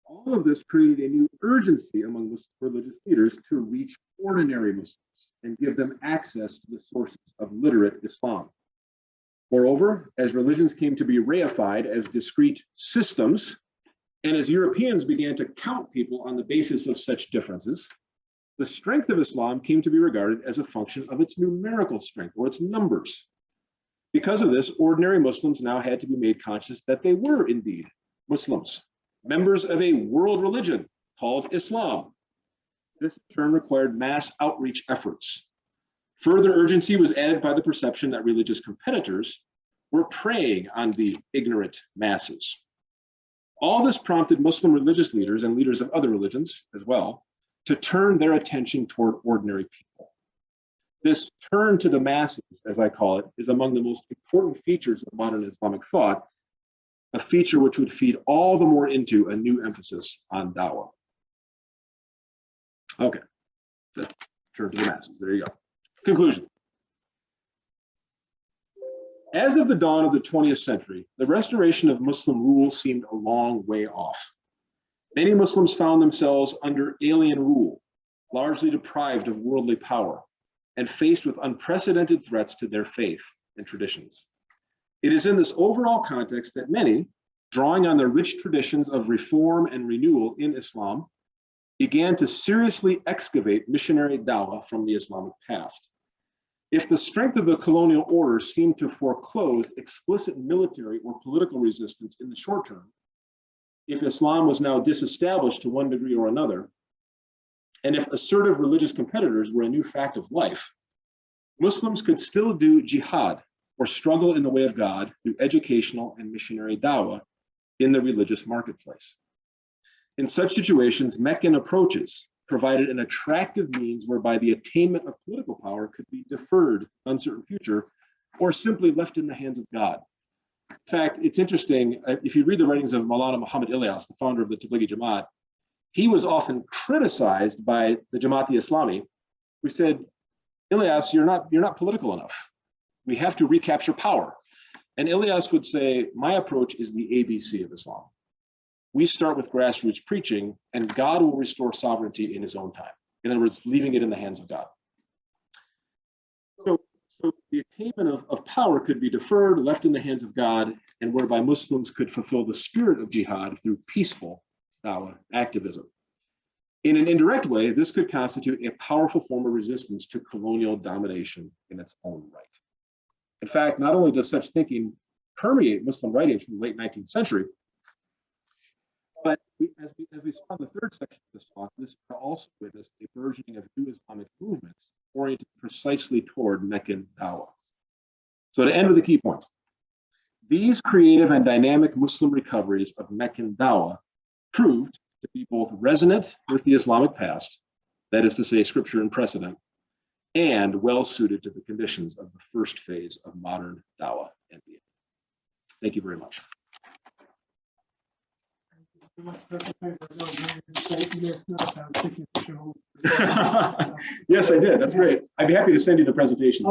all of this created a new urgency among Muslim religious leaders to reach ordinary Muslims and give them access to the sources of literate Islam. Moreover, as religions came to be reified as discrete systems, and as Europeans began to count people on the basis of such differences, the strength of Islam came to be regarded as a function of its numerical strength or its numbers. Because of this, ordinary Muslims now had to be made conscious that they were indeed Muslims, members of a world religion called Islam. This in turn required mass outreach efforts. Further urgency was added by the perception that religious competitors were preying on the ignorant masses. All this prompted Muslim religious leaders and leaders of other religions as well to turn their attention toward ordinary people. This turn to the masses, as I call it, is among the most important features of modern Islamic thought, a feature which would feed all the more into a new emphasis on dawah. Okay, turn to the masses, there you go. Conclusion. As of the dawn of the 20th century, the restoration of Muslim rule seemed a long way off. Many Muslims found themselves under alien rule, largely deprived of worldly power, and faced with unprecedented threats to their faith and traditions. It is in this overall context that many, drawing on the rich traditions of reform and renewal in Islam, began to seriously excavate missionary dawah from the Islamic past. If the strength of the colonial order seemed to foreclose explicit military or political resistance in the short term, if Islam was now disestablished to one degree or another, and if assertive religious competitors were a new fact of life, Muslims could still do jihad, or struggle in the way of God, through educational and missionary dawah in the religious marketplace. In such situations, Meccan approaches provided an attractive means whereby the attainment of political power could be deferred, uncertain future, or simply left in the hands of God. In fact, it's interesting, if you read the writings of Maulana Muhammad Ilyas, the founder of the Tablighi Jamaat, he was often criticized by the Jamaat-e-Islami, who said, Ilyas, you're not political enough. We have to recapture power. And Ilyas would say, my approach is the ABC of Islam. We start with grassroots preaching, and God will restore sovereignty in his own time. In other words, leaving it in the hands of God. So the attainment of power could be deferred, left in the hands of God, and whereby Muslims could fulfill the spirit of jihad through peaceful dawah activism. In an indirect way, this could constitute a powerful form of resistance to colonial domination in its own right. In fact, not only does such thinking permeate Muslim writings from the late 19th century, but as we saw in the third section of this talk, this also witnessed a burgeoning of new Islamic movements oriented precisely toward Meccan dawah. So to end with the key points, these creative and dynamic Muslim recoveries of Meccan dawah proved to be both resonant with the Islamic past, that is to say, scripture and precedent, and well suited to the conditions of the first phase of modern dawah and beyond. Thank you very much. Yes, I did. That's great. I'd be happy to send you the presentation.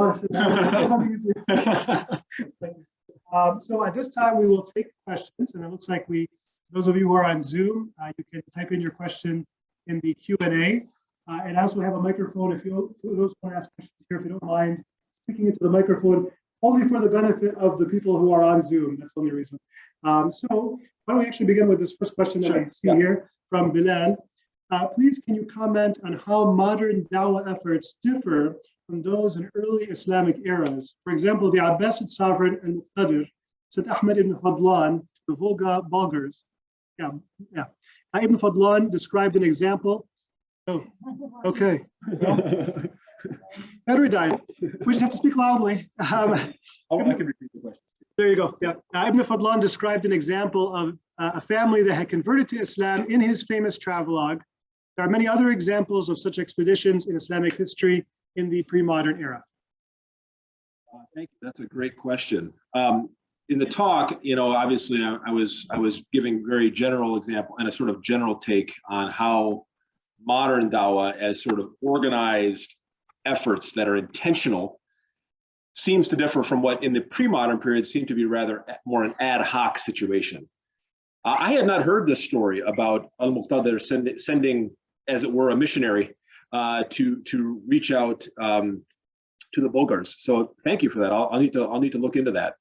So at this time, we will take questions, and it looks like those of you who are on Zoom, you can type in your question in the Q&A. And I also have a microphone if those who want to ask questions here, if you don't mind speaking into the microphone, only for the benefit of the people who are on Zoom. That's the only reason. So why don't we actually begin with this first question that I see here from Bilal. Please, can you comment on how modern dawah efforts differ from those in early Islamic eras? For example, the Abbasid sovereign al-Muqtadir, Sayyid Ahmed ibn Fadlan, the Volga Bulgars. Ibn Fadlan described an example. Oh, okay. Paradigm. We just have to speak loudly. I can repeat the question. There you go. Yeah. Ibn Fadlan described an example of a family that had converted to Islam in his famous travelogue. There are many other examples of such expeditions in Islamic history in the pre-modern era. Thank you. That's a great question. in the talk, obviously I was giving very general example and a sort of general take on how modern Dawah as sort of organized efforts that are intentional seems to differ from what in the pre-modern period seemed to be rather more an ad hoc situation. I had not heard this story about al-Muqtadir sending, as it were, a missionary to reach out to the Bulgars. So thank you for that. I'll need to look into that.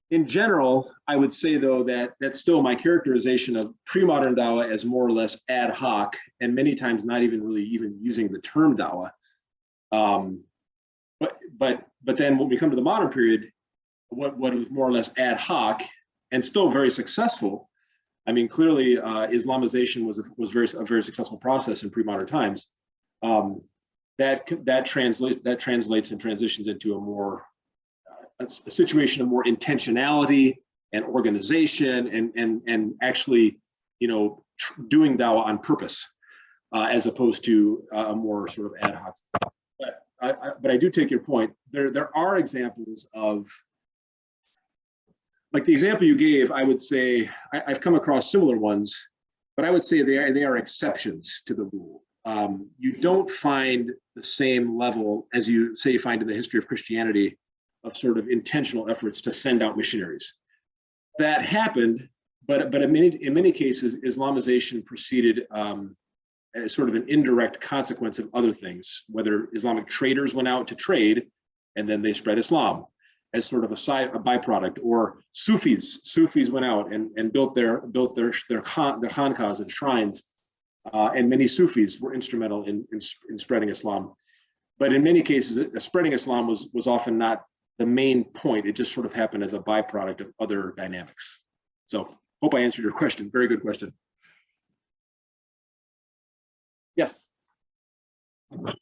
In general, I would say though that that's still my characterization of pre-modern Dawah as more or less ad hoc, and many times not even really even using the term Dawah. But then when we come to the modern period, what was more or less ad hoc and still very successful. I mean, clearly Islamization was a very successful process in pre-modern times. That translates and transitions into a situation of more intentionality and organization and actually, doing Dawah on purpose, as opposed to a more sort of ad hoc. But I do take your point. There are examples of, like the example you gave, I would say, I've come across similar ones, but I would say they are exceptions to the rule. You don't find the same level as you find in the history of Christianity of sort of intentional efforts to send out missionaries. That happened, but in many cases, Islamization proceeded as sort of an indirect consequence of other things, whether Islamic traders went out to trade and then they spread Islam as sort of a byproduct, or Sufis went out and built their khanqahs and shrines, and many Sufis were instrumental in spreading Islam. But in many cases, spreading Islam was often not the main point. It just sort of happened as a byproduct of other dynamics. So hope I answered your question. Very good question. Yes. Thank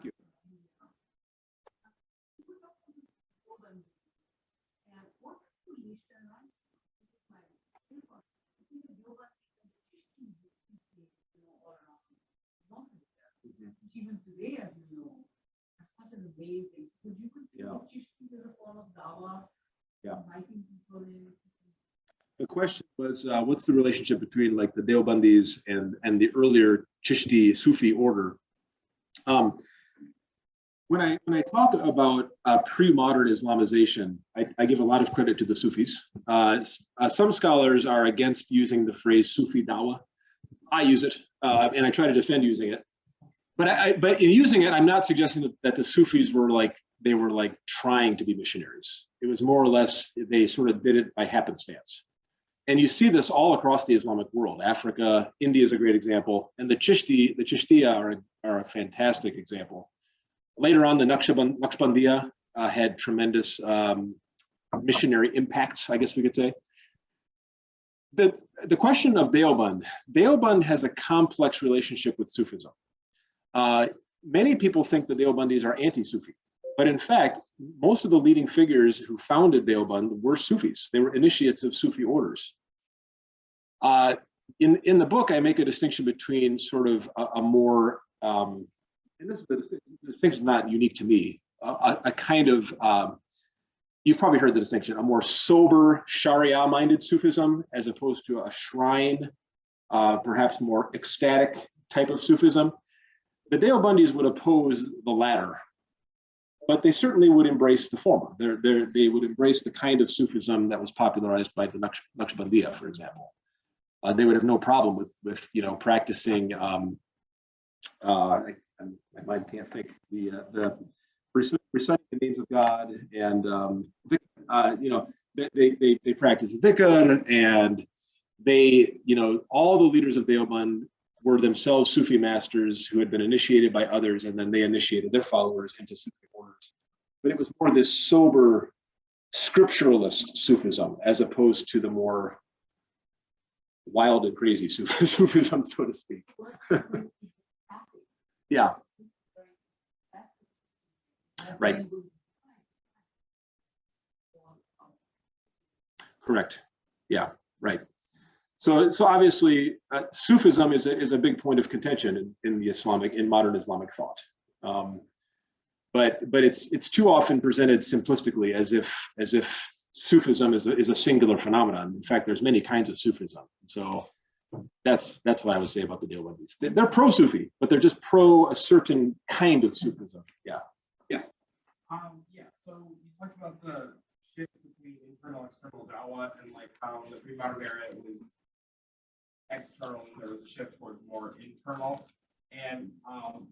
you. Even today, as you know, are such an amazing. Would you consider Chishti as a form of Dawah? Yeah. Inviting people in? The question was, what's the relationship between like the Deobandis and the earlier Chishti Sufi order? When I talk about pre-modern Islamization, I give a lot of credit to the Sufis. Some scholars are against using the phrase Sufi Dawah. I use it, and I try to defend using it. But in using it, I'm not suggesting that the Sufis were trying to be missionaries. It was more or less they sort of did it by happenstance. And you see this all across the Islamic world. Africa, India is a great example, and the Chishtiya are a fantastic example. Later on, the Naqshbandiya had tremendous missionary impacts, I guess we could say. The question of Deoband has a complex relationship with Sufism. Many people think the Deobandis are anti-Sufi, but in fact, most of the leading figures who founded Deoband were Sufis. They were initiates of Sufi orders. In the book, I make a distinction between sort of a more, and this distinction is not unique to me, a kind of, you've probably heard the distinction, a more sober Sharia-minded Sufism as opposed to a shrine, perhaps more ecstatic type of Sufism. The Deobandis would oppose the latter, but they certainly would embrace the former. They would embrace the kind of Sufism that was popularized by the Naqshbandiya, for example. They would have no problem with practicing. My mind can't think the reciting the names of God, and they practice dhikr, and they all the leaders of Deoband were themselves Sufi masters who had been initiated by others, and then they initiated their followers into Sufi orders. But it was more this sober scripturalist Sufism as opposed to the more wild and crazy Sufism, so to speak. Yeah. Right. Correct. Yeah. Right. So obviously, Sufism is a big point of contention in modern Islamic thought. but it's too often presented simplistically as if Sufism is a singular phenomenon. In fact, there's many kinds of Sufism. So that's what I would say about the Deobandis. They're pro-Sufi, but they're just pro a certain kind of Sufism. Yeah. Yes. Yeah. So you talked about the shift between internal and external dawah, and like how the pre-modern era was external, and there was a shift towards more internal. And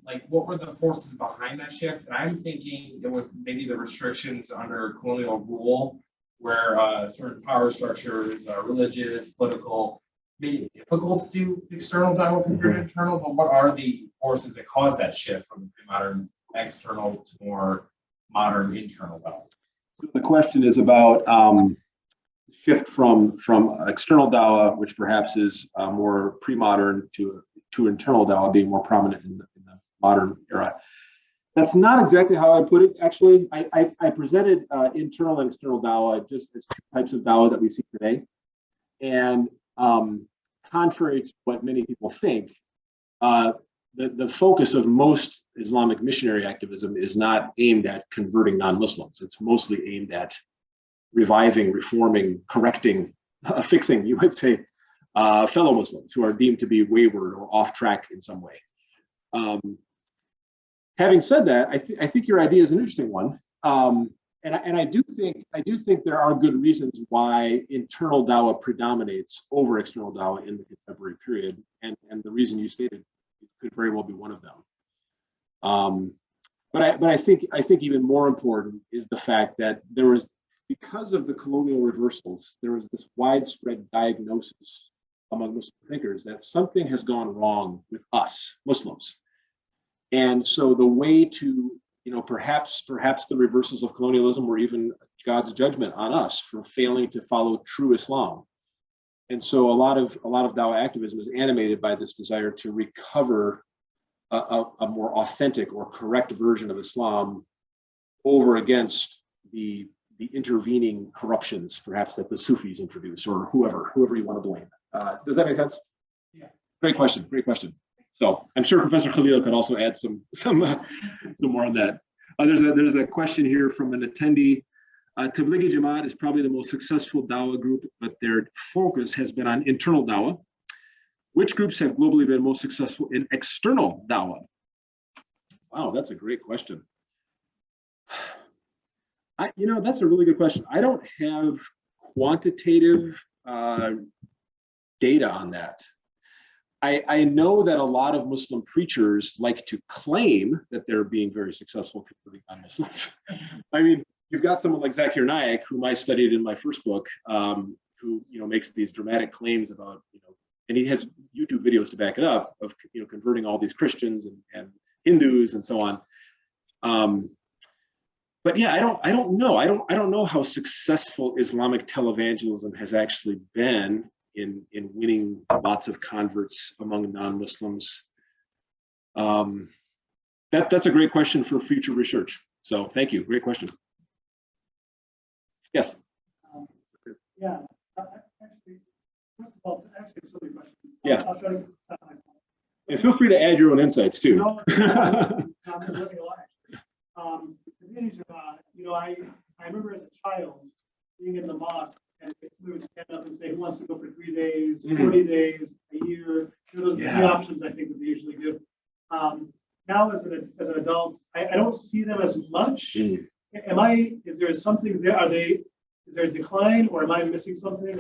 like, what were the forces behind that shift? And I'm thinking it was maybe the restrictions under colonial rule, where certain power structures, religious, political, made it difficult to do external dawah compared to internal. But what are the forces that caused that shift from pre-modern external to more modern internal dawah? So the question is about shift from external dawah, which perhaps is more pre-modern, to internal dawah being more prominent in the modern era. That's not exactly how I put it. Actually, I presented internal and external dawah just as two types of dawah that we see today. And contrary to what many people think, the focus of most Islamic missionary activism is not aimed at converting non-Muslims. It's mostly aimed at reviving, reforming, correcting, fixing, you might say, fellow Muslims who are deemed to be wayward or off track in some way. Having said that, I think your idea is an interesting one, and I do think there are good reasons why internal dawah predominates over external dawah in the contemporary period, and the reason you stated could very well be one of them. But I think even more important is the fact that there was, because of the colonial reversals, there was this widespread diagnosis among Muslim thinkers that something has gone wrong with us Muslims. And so the way to, perhaps the reversals of colonialism were even God's judgment on us for failing to follow true Islam. And so a lot of Dawah activism is animated by this desire to recover a more authentic or correct version of Islam over against the intervening corruptions, perhaps that the Sufis introduce, or whoever you want to blame. Does that make sense? Yeah. Great question. So I'm sure Professor Khalil could also add some more on that. There's a question here from an attendee. Tablighi Jamaat is probably the most successful dawah group, but their focus has been on internal dawah. Which groups have globally been most successful in external dawah? Wow, that's a great question. That's a really good question. I don't have quantitative data on that. I know that a lot of Muslim preachers like to claim that they're being very successful converting non-Muslims. I mean, you've got someone like Zakir Naik, whom I studied in my first book, who makes these dramatic claims about, and he has YouTube videos to back it up, of converting all these Christians and Hindus and so on. But yeah, I don't know. I don't know how successful Islamic televangelism has actually been in winning lots of converts among non-Muslims. That's a great question for future research. So thank you. Great question. Yes. Yeah. Actually, first of all, so many questions. Yeah. I'll try to stop myself. And feel free to add your own insights too. I'm learning a lot. I remember as a child being in the mosque, and somebody would stand up and say, who wants to go for 3 days, 40 days, a year? Those are the three options I think that they usually give. Now as an adult, I don't see them as much. Is there something there? Is there a decline, or am I missing something?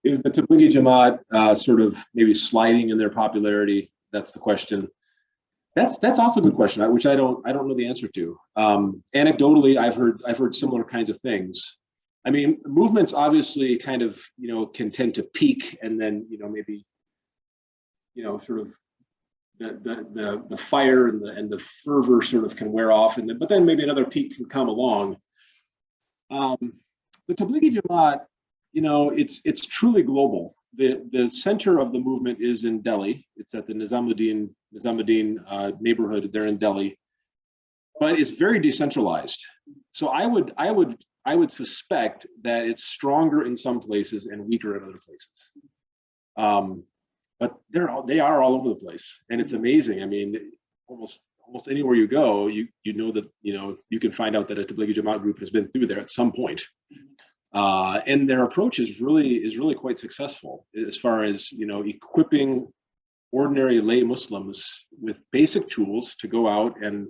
Is the Tablighi Jamaat sort of maybe sliding in their popularity? That's the question. That's also a good question, which I don't know the answer to. Anecdotally, I've heard similar kinds of things. I mean, movements obviously kind of can tend to peak, and then maybe sort of the fire and the fervor sort of can wear off, but then maybe another peak can come along. The Tablighi Jamaat, it's truly global. The center of the movement is in Delhi. It's at the Nizamuddin neighborhood there in Delhi, but it's very decentralized. So I would suspect that it's stronger in some places and weaker in other places. But they are all over the place, and it's amazing. I mean, almost almost anywhere you go, you know that you can find out that a Tablighi Jamaat group has been through there at some point. And their approach is really quite successful as far as equipping ordinary lay Muslims with basic tools to go out and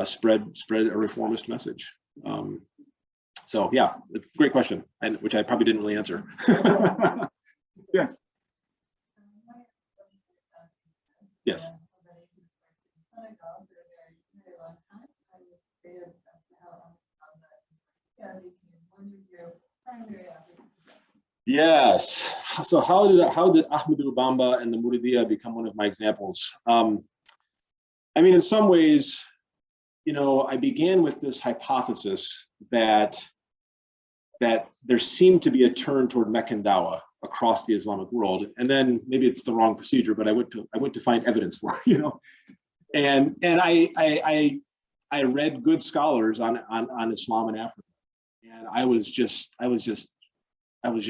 spread a reformist message. So yeah, it's a great question, and which I probably didn't really answer. Yes. Yes. Yes. So how did Ahmadu Bamba and the Muridiyya become one of my examples? I mean, in some ways, I began with this hypothesis that there seemed to be a turn toward Meccan Dawah across the Islamic world, and then maybe it's the wrong procedure, but I went to find evidence for it, and I read good scholars on Islam in Africa, and I was just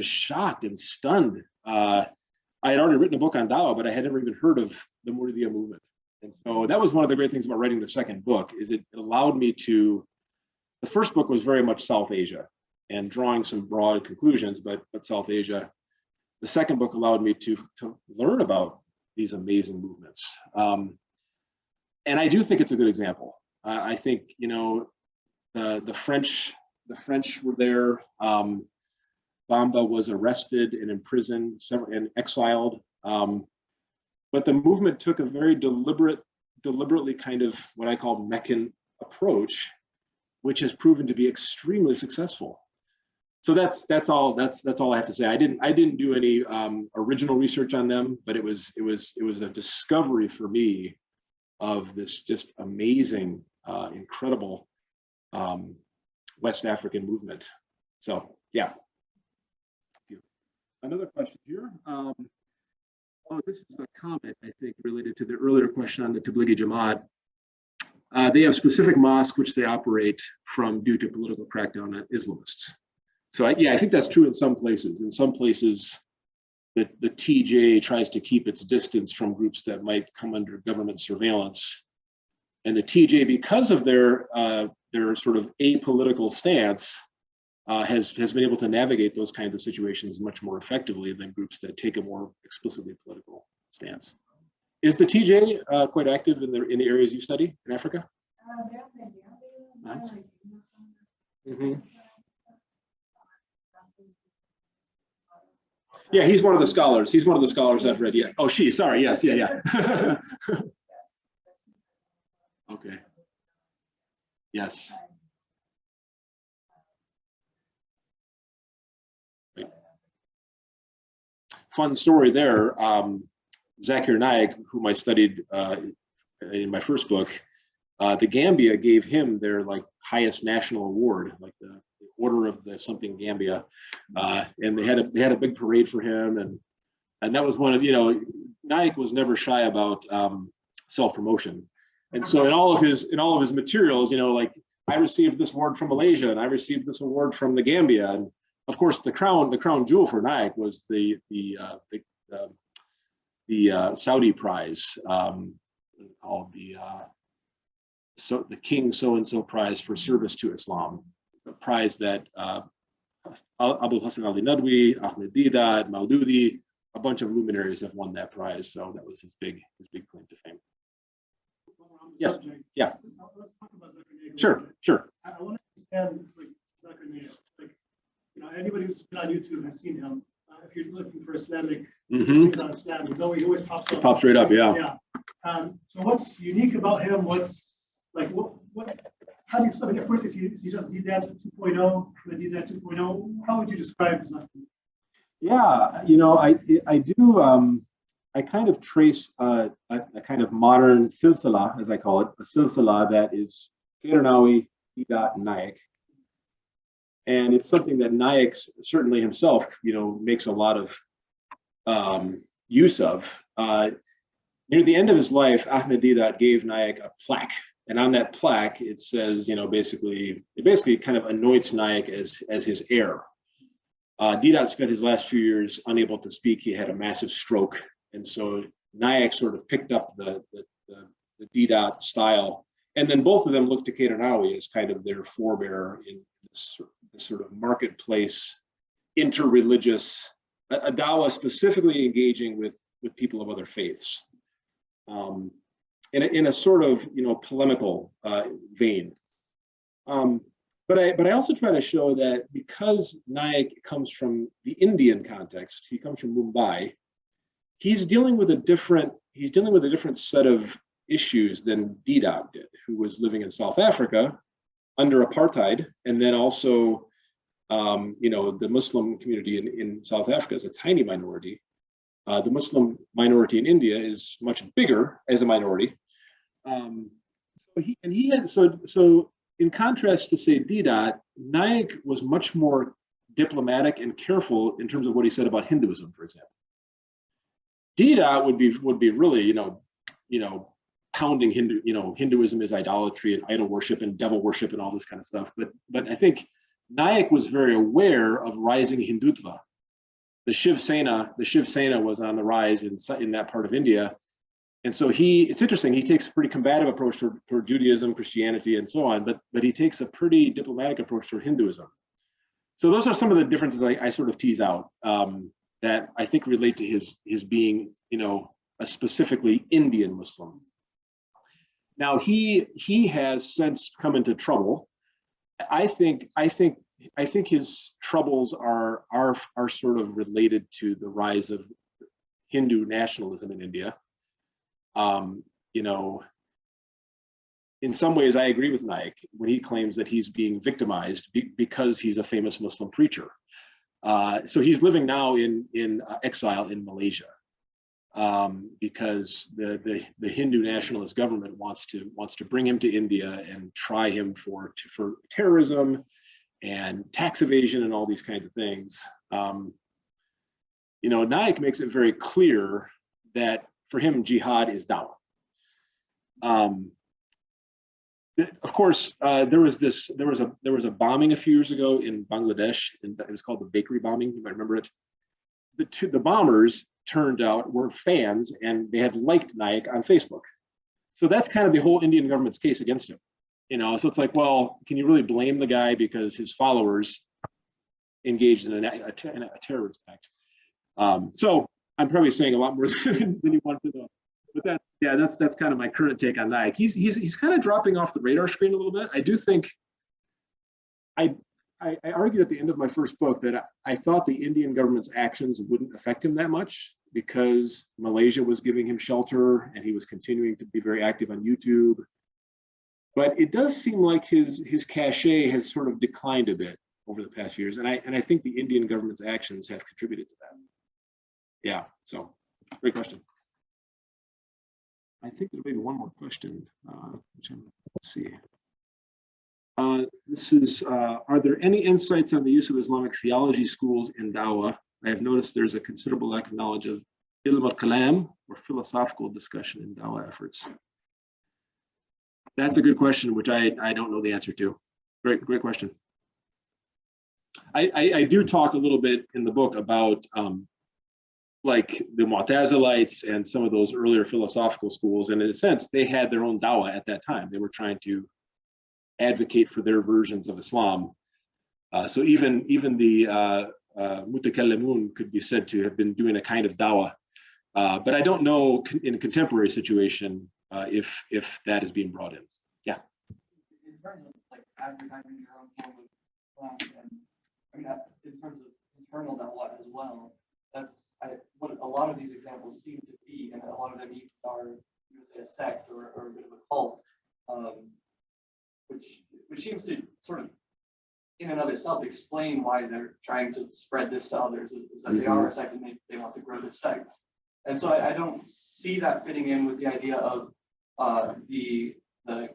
shocked and stunned. I had already written a book on Dawah, but I had never even heard of the Muridiyya movement. And so that was one of the great things about writing the second book, is it allowed me to, the first book was very much South Asia and drawing some broad conclusions, but South Asia. The second book allowed me to learn about these amazing movements. And I do think it's a good example. I think, the French were there. Bamba was arrested and imprisoned and exiled. But the movement took a very deliberately kind of what I call Meccan approach, which has proven to be extremely successful. So that's all I have to say. I didn't do any original research on them, but it was a discovery for me of this just amazing, incredible West African movement. So yeah. Another question here. This is a comment, I think, related to the earlier question on the Tablighi Jamaat. They have specific mosques which they operate from due to political crackdown on Islamists. So I think that's true in some places. In some places, the TJ tries to keep its distance from groups that might come under government surveillance. And the TJ, because of their sort of apolitical stance, has been able to navigate those kinds of situations much more effectively than groups that take a more explicitly political stance. Is the TJ quite active in the areas you study in Africa? Nice. Mm-hmm. Yeah, he's one of the scholars. He's one of the scholars I've read. Yeah. Oh, sorry. Yes. Yeah. Okay. Yes. Right. Fun story there. Zakir Naik, whom I studied in my first book, the Gambia gave him their highest national award, like the Order of the something Gambia, and they had a big parade for him, and that was one of Naik was never shy about self-promotion, and so in all of his materials, I received this award from Malaysia and I received this award from the Gambia, and of course the crown jewel for Naik was the Saudi prize called the King so-and-so prize for service to Islam, a prize that Abul Hassan Ali Nadwi, Ahmed Didat, Maududi, a bunch of luminaries have won that prize. So that was his big claim to fame. Yes. Yeah. Let's talk about Zakir Naik. Sure. I want to understand Zakir Naik. Anybody who's been on YouTube has seen him. If you're looking for Islamic things on Islam, he always pops up. It pops right up, yeah. So what's unique about him? What's what? How do you? I mean, of course, is he just Didat 2.0, the Didat 2.0? How would you describe Zakir? Yeah, I do. I kind of trace a kind of modern silsila, as I call it, a silsila that is Kairanawi, Didat, and Naik. And it's something that Naik certainly himself, makes a lot of use of. Near the end of his life, Ahmed Didat gave Naik a plaque, and on that plaque it says, basically kind of anoints Naik as his heir. Didat spent his last few years unable to speak. He had a massive stroke, and so Naik sort of picked up the D-Dot style. And then both of them look to Keiranawi as kind of their forebearer in this sort of marketplace, interreligious, a Dawa specifically engaging with people of other faiths, in a sort of polemical vein. But I also try to show that because Naik comes from the Indian context, he comes from Mumbai, he's dealing with a different set of issues than D-Dot did, who was living in South Africa under apartheid, and then also the Muslim community in South Africa is a tiny minority. The Muslim minority in India is much bigger as a minority. So in contrast to say D-Dot, Naik was much more diplomatic and careful in terms of what he said about Hinduism, for example. D-Dot would be really, pounding Hinduism is idolatry and idol worship and devil worship and all this kind of stuff. But I think Naik was very aware of rising Hindutva. The Shiv Sena was on the rise in that part of India. And so it's interesting, he takes a pretty combative approach toward Judaism, Christianity, and so on, but he takes a pretty diplomatic approach toward Hinduism. So those are some of the differences I sort of tease out that I think relate to his being, a specifically Indian Muslim. Now he has since come into trouble. I think his troubles are sort of related to the rise of Hindu nationalism in India. In some ways, I agree with Naik when he claims that he's being victimized because he's a famous Muslim preacher. So he's living now in exile in Malaysia because the Hindu nationalist government wants to bring him to India and try him for terrorism and tax evasion and all these kinds of things. Naik makes it very clear that for him, jihad is dawah. Of course, there was a bombing a few years ago in Bangladesh, and it was called the bakery bombing. You might remember it. The bombers turned out were fans, and they had liked Naik on Facebook. So that's kind of the whole Indian government's case against him. So it's like, well, can you really blame the guy because his followers engaged in a terrorist act? So I'm probably saying a lot more than you wanted to know. But that's kind of my current take on Naik. He's kind of dropping off the radar screen a little bit. I do think I argued at the end of my first book that I thought the Indian government's actions wouldn't affect him that much because Malaysia was giving him shelter and he was continuing to be very active on YouTube. But it does seem like his cachet has sort of declined a bit over the past few years, and I think the Indian government's actions have contributed to that. Yeah, so great question. I think there may be one more question. Let's see. This is, are there any insights on the use of Islamic theology schools in Dawah? I have noticed there's a considerable lack of knowledge of ilm al-kalam, or philosophical discussion in Dawah efforts. That's a good question, which I don't know the answer to. Great question. I do talk a little bit in the book about like the Mu'tazilites and some of those earlier philosophical schools, and in a sense, they had their own dawah at that time. They were trying to advocate for their versions of Islam. So even the mutakallimun could be said to have been doing a kind of dawah. But I don't know in a contemporary situation if that is being brought in. Yeah. In terms of like advertising your own form of Islam, and in terms of internal dawah as well, that's what a lot of these examples seem to be, and a lot of them are, you would say, a sect or a bit of a cult, which seems to sort of, in and of itself, explain why they're trying to spread this to others, is that they are a sect and they want to grow this sect. And so I don't see that fitting in with the idea of the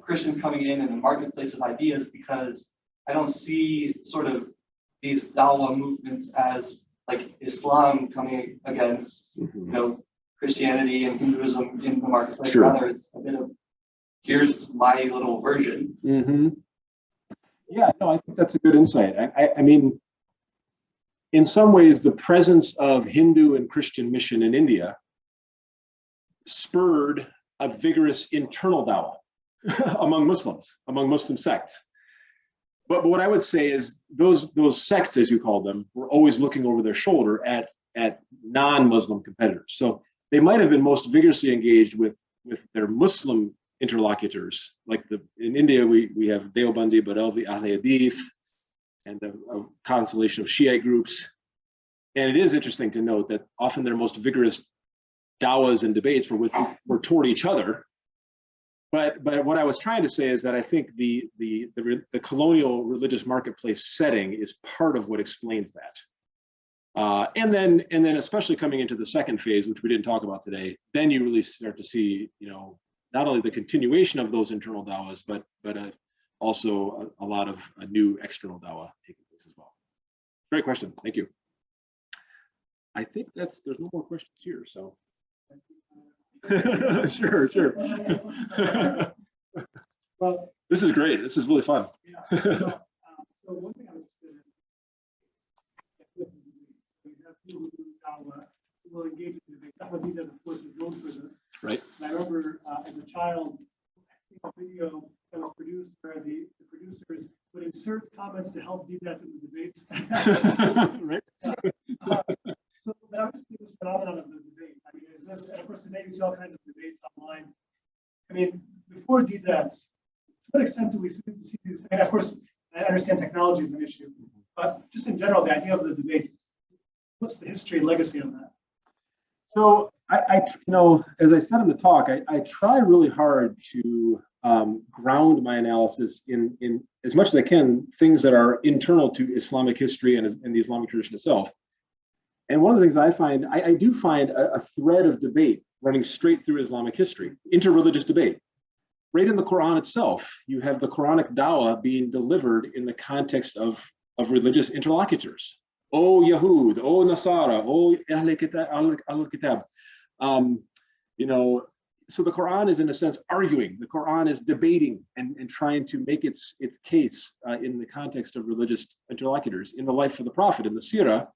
Christians coming in and the marketplace of ideas, because I don't see sort of these dawah movements as like Islam coming against, Christianity and Hinduism in the marketplace. Sure. Rather, it's a bit of, here's my little version. Yeah, no, I think that's a good insight. I mean, in some ways, the presence of Hindu and Christian mission in India spurred a vigorous internal dawah among Muslims, among Muslim sects. But what I would say is those sects, as you call them, were always looking over their shoulder at non-Muslim competitors. So they might have been most vigorously engaged with their Muslim interlocutors. Like in India, we have Deobandi, Barelvi, Ahl Hadith, and a constellation of Shiite groups. And it is interesting to note that often their most vigorous dawahs and debates were toward each other. But what I was trying to say is that I think the colonial religious marketplace setting is part of what explains that. And then especially coming into the second phase, which we didn't talk about today, then you really start to see, not only the continuation of those internal dawahs, but also a lot of a new external dawah taking place as well. Great question. Thank you. I think there's no more questions here, so. Sure. Well, this is great. This is really fun. yeah. So one thing I was going to we have people who will engage in debate. Ahmadiyya, of course, is known for this. Right. And I remember as a child, seeing a video that was produced where the producers would insert comments to help do that in the debates. Right. So but I'm just seeing this phenomenon of the debate. I mean, is this, and of course today we see all kinds of debates online. I mean, before DDAT, to what extent do we see these? And of course, I understand technology is an issue, but just in general, the idea of the debate, what's the history and legacy of that? So I as I said in the talk, I try really hard to ground my analysis in as much as I can things that are internal to Islamic history and the Islamic tradition itself. And one of the things I find, I do find a thread of debate running straight through Islamic history, interreligious debate. Right in the Quran itself, you have the Quranic dawah being delivered in the context of religious interlocutors. O Yahud, O Nasara, O Ahl Kitab. So the Quran is in a sense arguing. The Quran is debating and trying to make its case in the context of religious interlocutors. In the life of the Prophet, in the Sirah,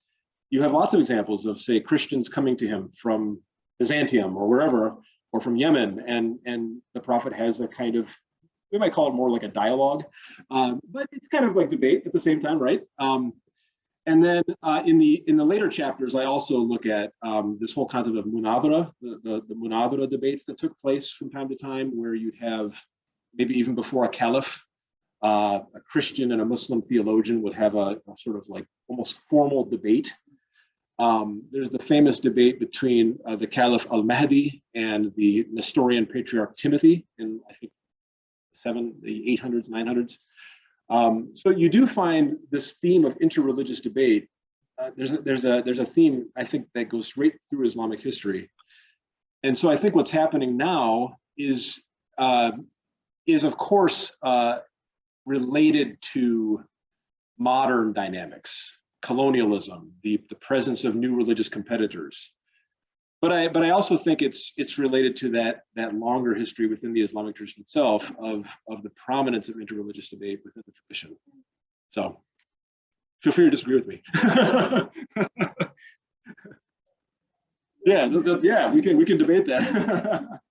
you have lots of examples of, say, Christians coming to him from Byzantium or wherever, or from Yemen, and the Prophet has a kind of, we might call it more like a dialogue, but it's kind of like debate at the same time, right? And then in the later chapters, I also look at this whole concept of munadara, the munadara debates that took place from time to time, where you'd have maybe even before a caliph, a Christian and a Muslim theologian would have a sort of like almost formal debate. There's the famous debate between the Caliph al-Mahdi and the Nestorian patriarch Timothy in, I think, the 800s, 900s. So you do find this theme of interreligious debate. There's a theme, I think, that goes right through Islamic history. And so I think what's happening now is of course, related to modern dynamics. Colonialism, the presence of new religious competitors, but I also think it's related to that longer history within the Islamic tradition itself of the prominence of interreligious debate within the tradition. So, feel free to disagree with me. Yeah, we can debate that.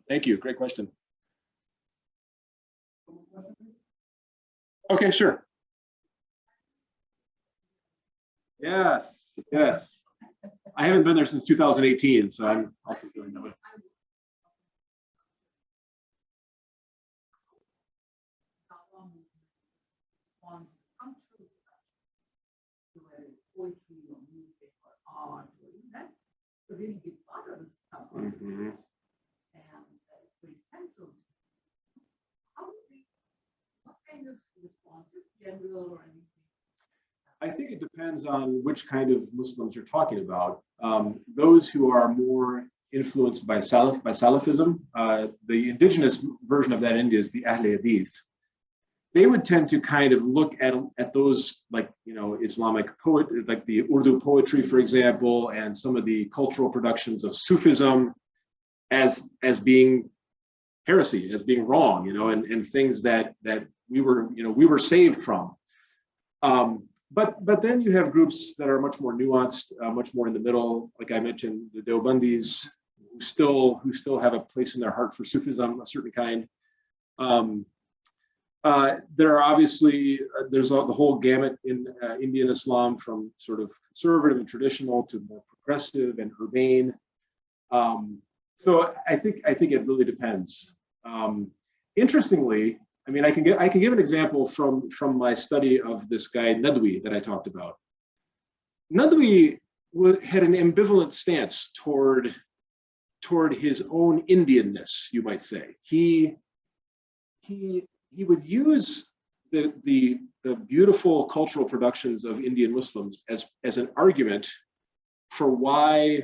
Thank you. Great question. Okay, sure. Yes. I haven't been there since 2018, so I'm also feeling that way. Poetry or music or art, that's a really big part of the stuff. Mm-hmm. And it's very central. How do we, what kind of response, general or anything? I think it depends on which kind of Muslims you're talking about. Those who are more influenced by Salafism, the indigenous version of that in India is the Ahl Hadith. They would tend to kind of look at those, like, Islamic poetry, like the Urdu poetry, for example, and some of the cultural productions of Sufism as being heresy, as being wrong, and things that we were saved from. But then you have groups that are much more nuanced, much more in the middle. Like I mentioned, the Deobandis, who still have a place in their heart for Sufism, a certain kind. There are obviously, there's the whole gamut in Indian Islam, from sort of conservative and traditional to more progressive and urbane. So I think it really depends. Interestingly, I mean, I can give an example from my study of this guy Nadwi that I talked about. Nadwi had an ambivalent stance toward his own Indianness, you might say. He would use the beautiful cultural productions of Indian Muslims as an argument for why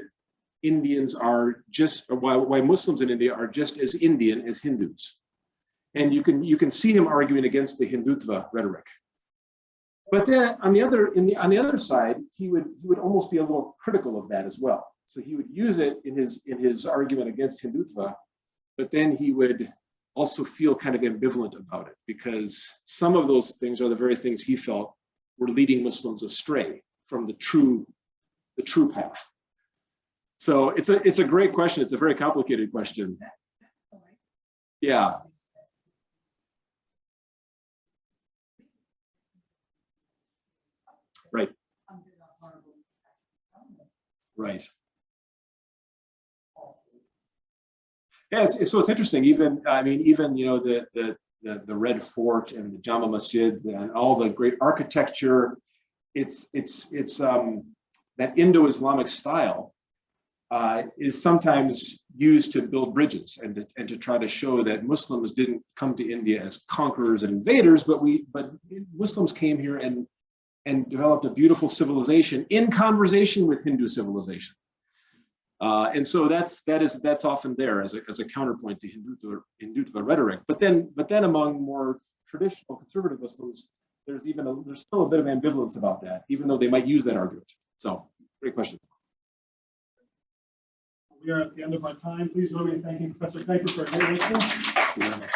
Indians are just, or why Muslims in India are just as Indian as Hindus. And you can see him arguing against the Hindutva rhetoric. But then on the other side, he would almost be a little critical of that as well. So he would use it in his argument against Hindutva, but then he would also feel kind of ambivalent about it, because some of those things are the very things he felt were leading Muslims astray from the true path. So it's a great question. It's a very complicated question. Yeah. Right. Right. Yeah, so it's interesting. Even you know, the Red Fort and the Jama Masjid and all the great architecture. It's that Indo-Islamic style is sometimes used to build bridges and to try to show that Muslims didn't come to India as conquerors and invaders, but Muslims came here and developed a beautiful civilization in conversation with Hindu civilization. And so that's often there as a counterpoint to Hindutva rhetoric. But then among more traditional conservative Muslims, there's still a bit of ambivalence about that, even though they might use that argument. So, great question. We are at the end of our time. Please join me in thanking Professor Kuiper for a great lecture.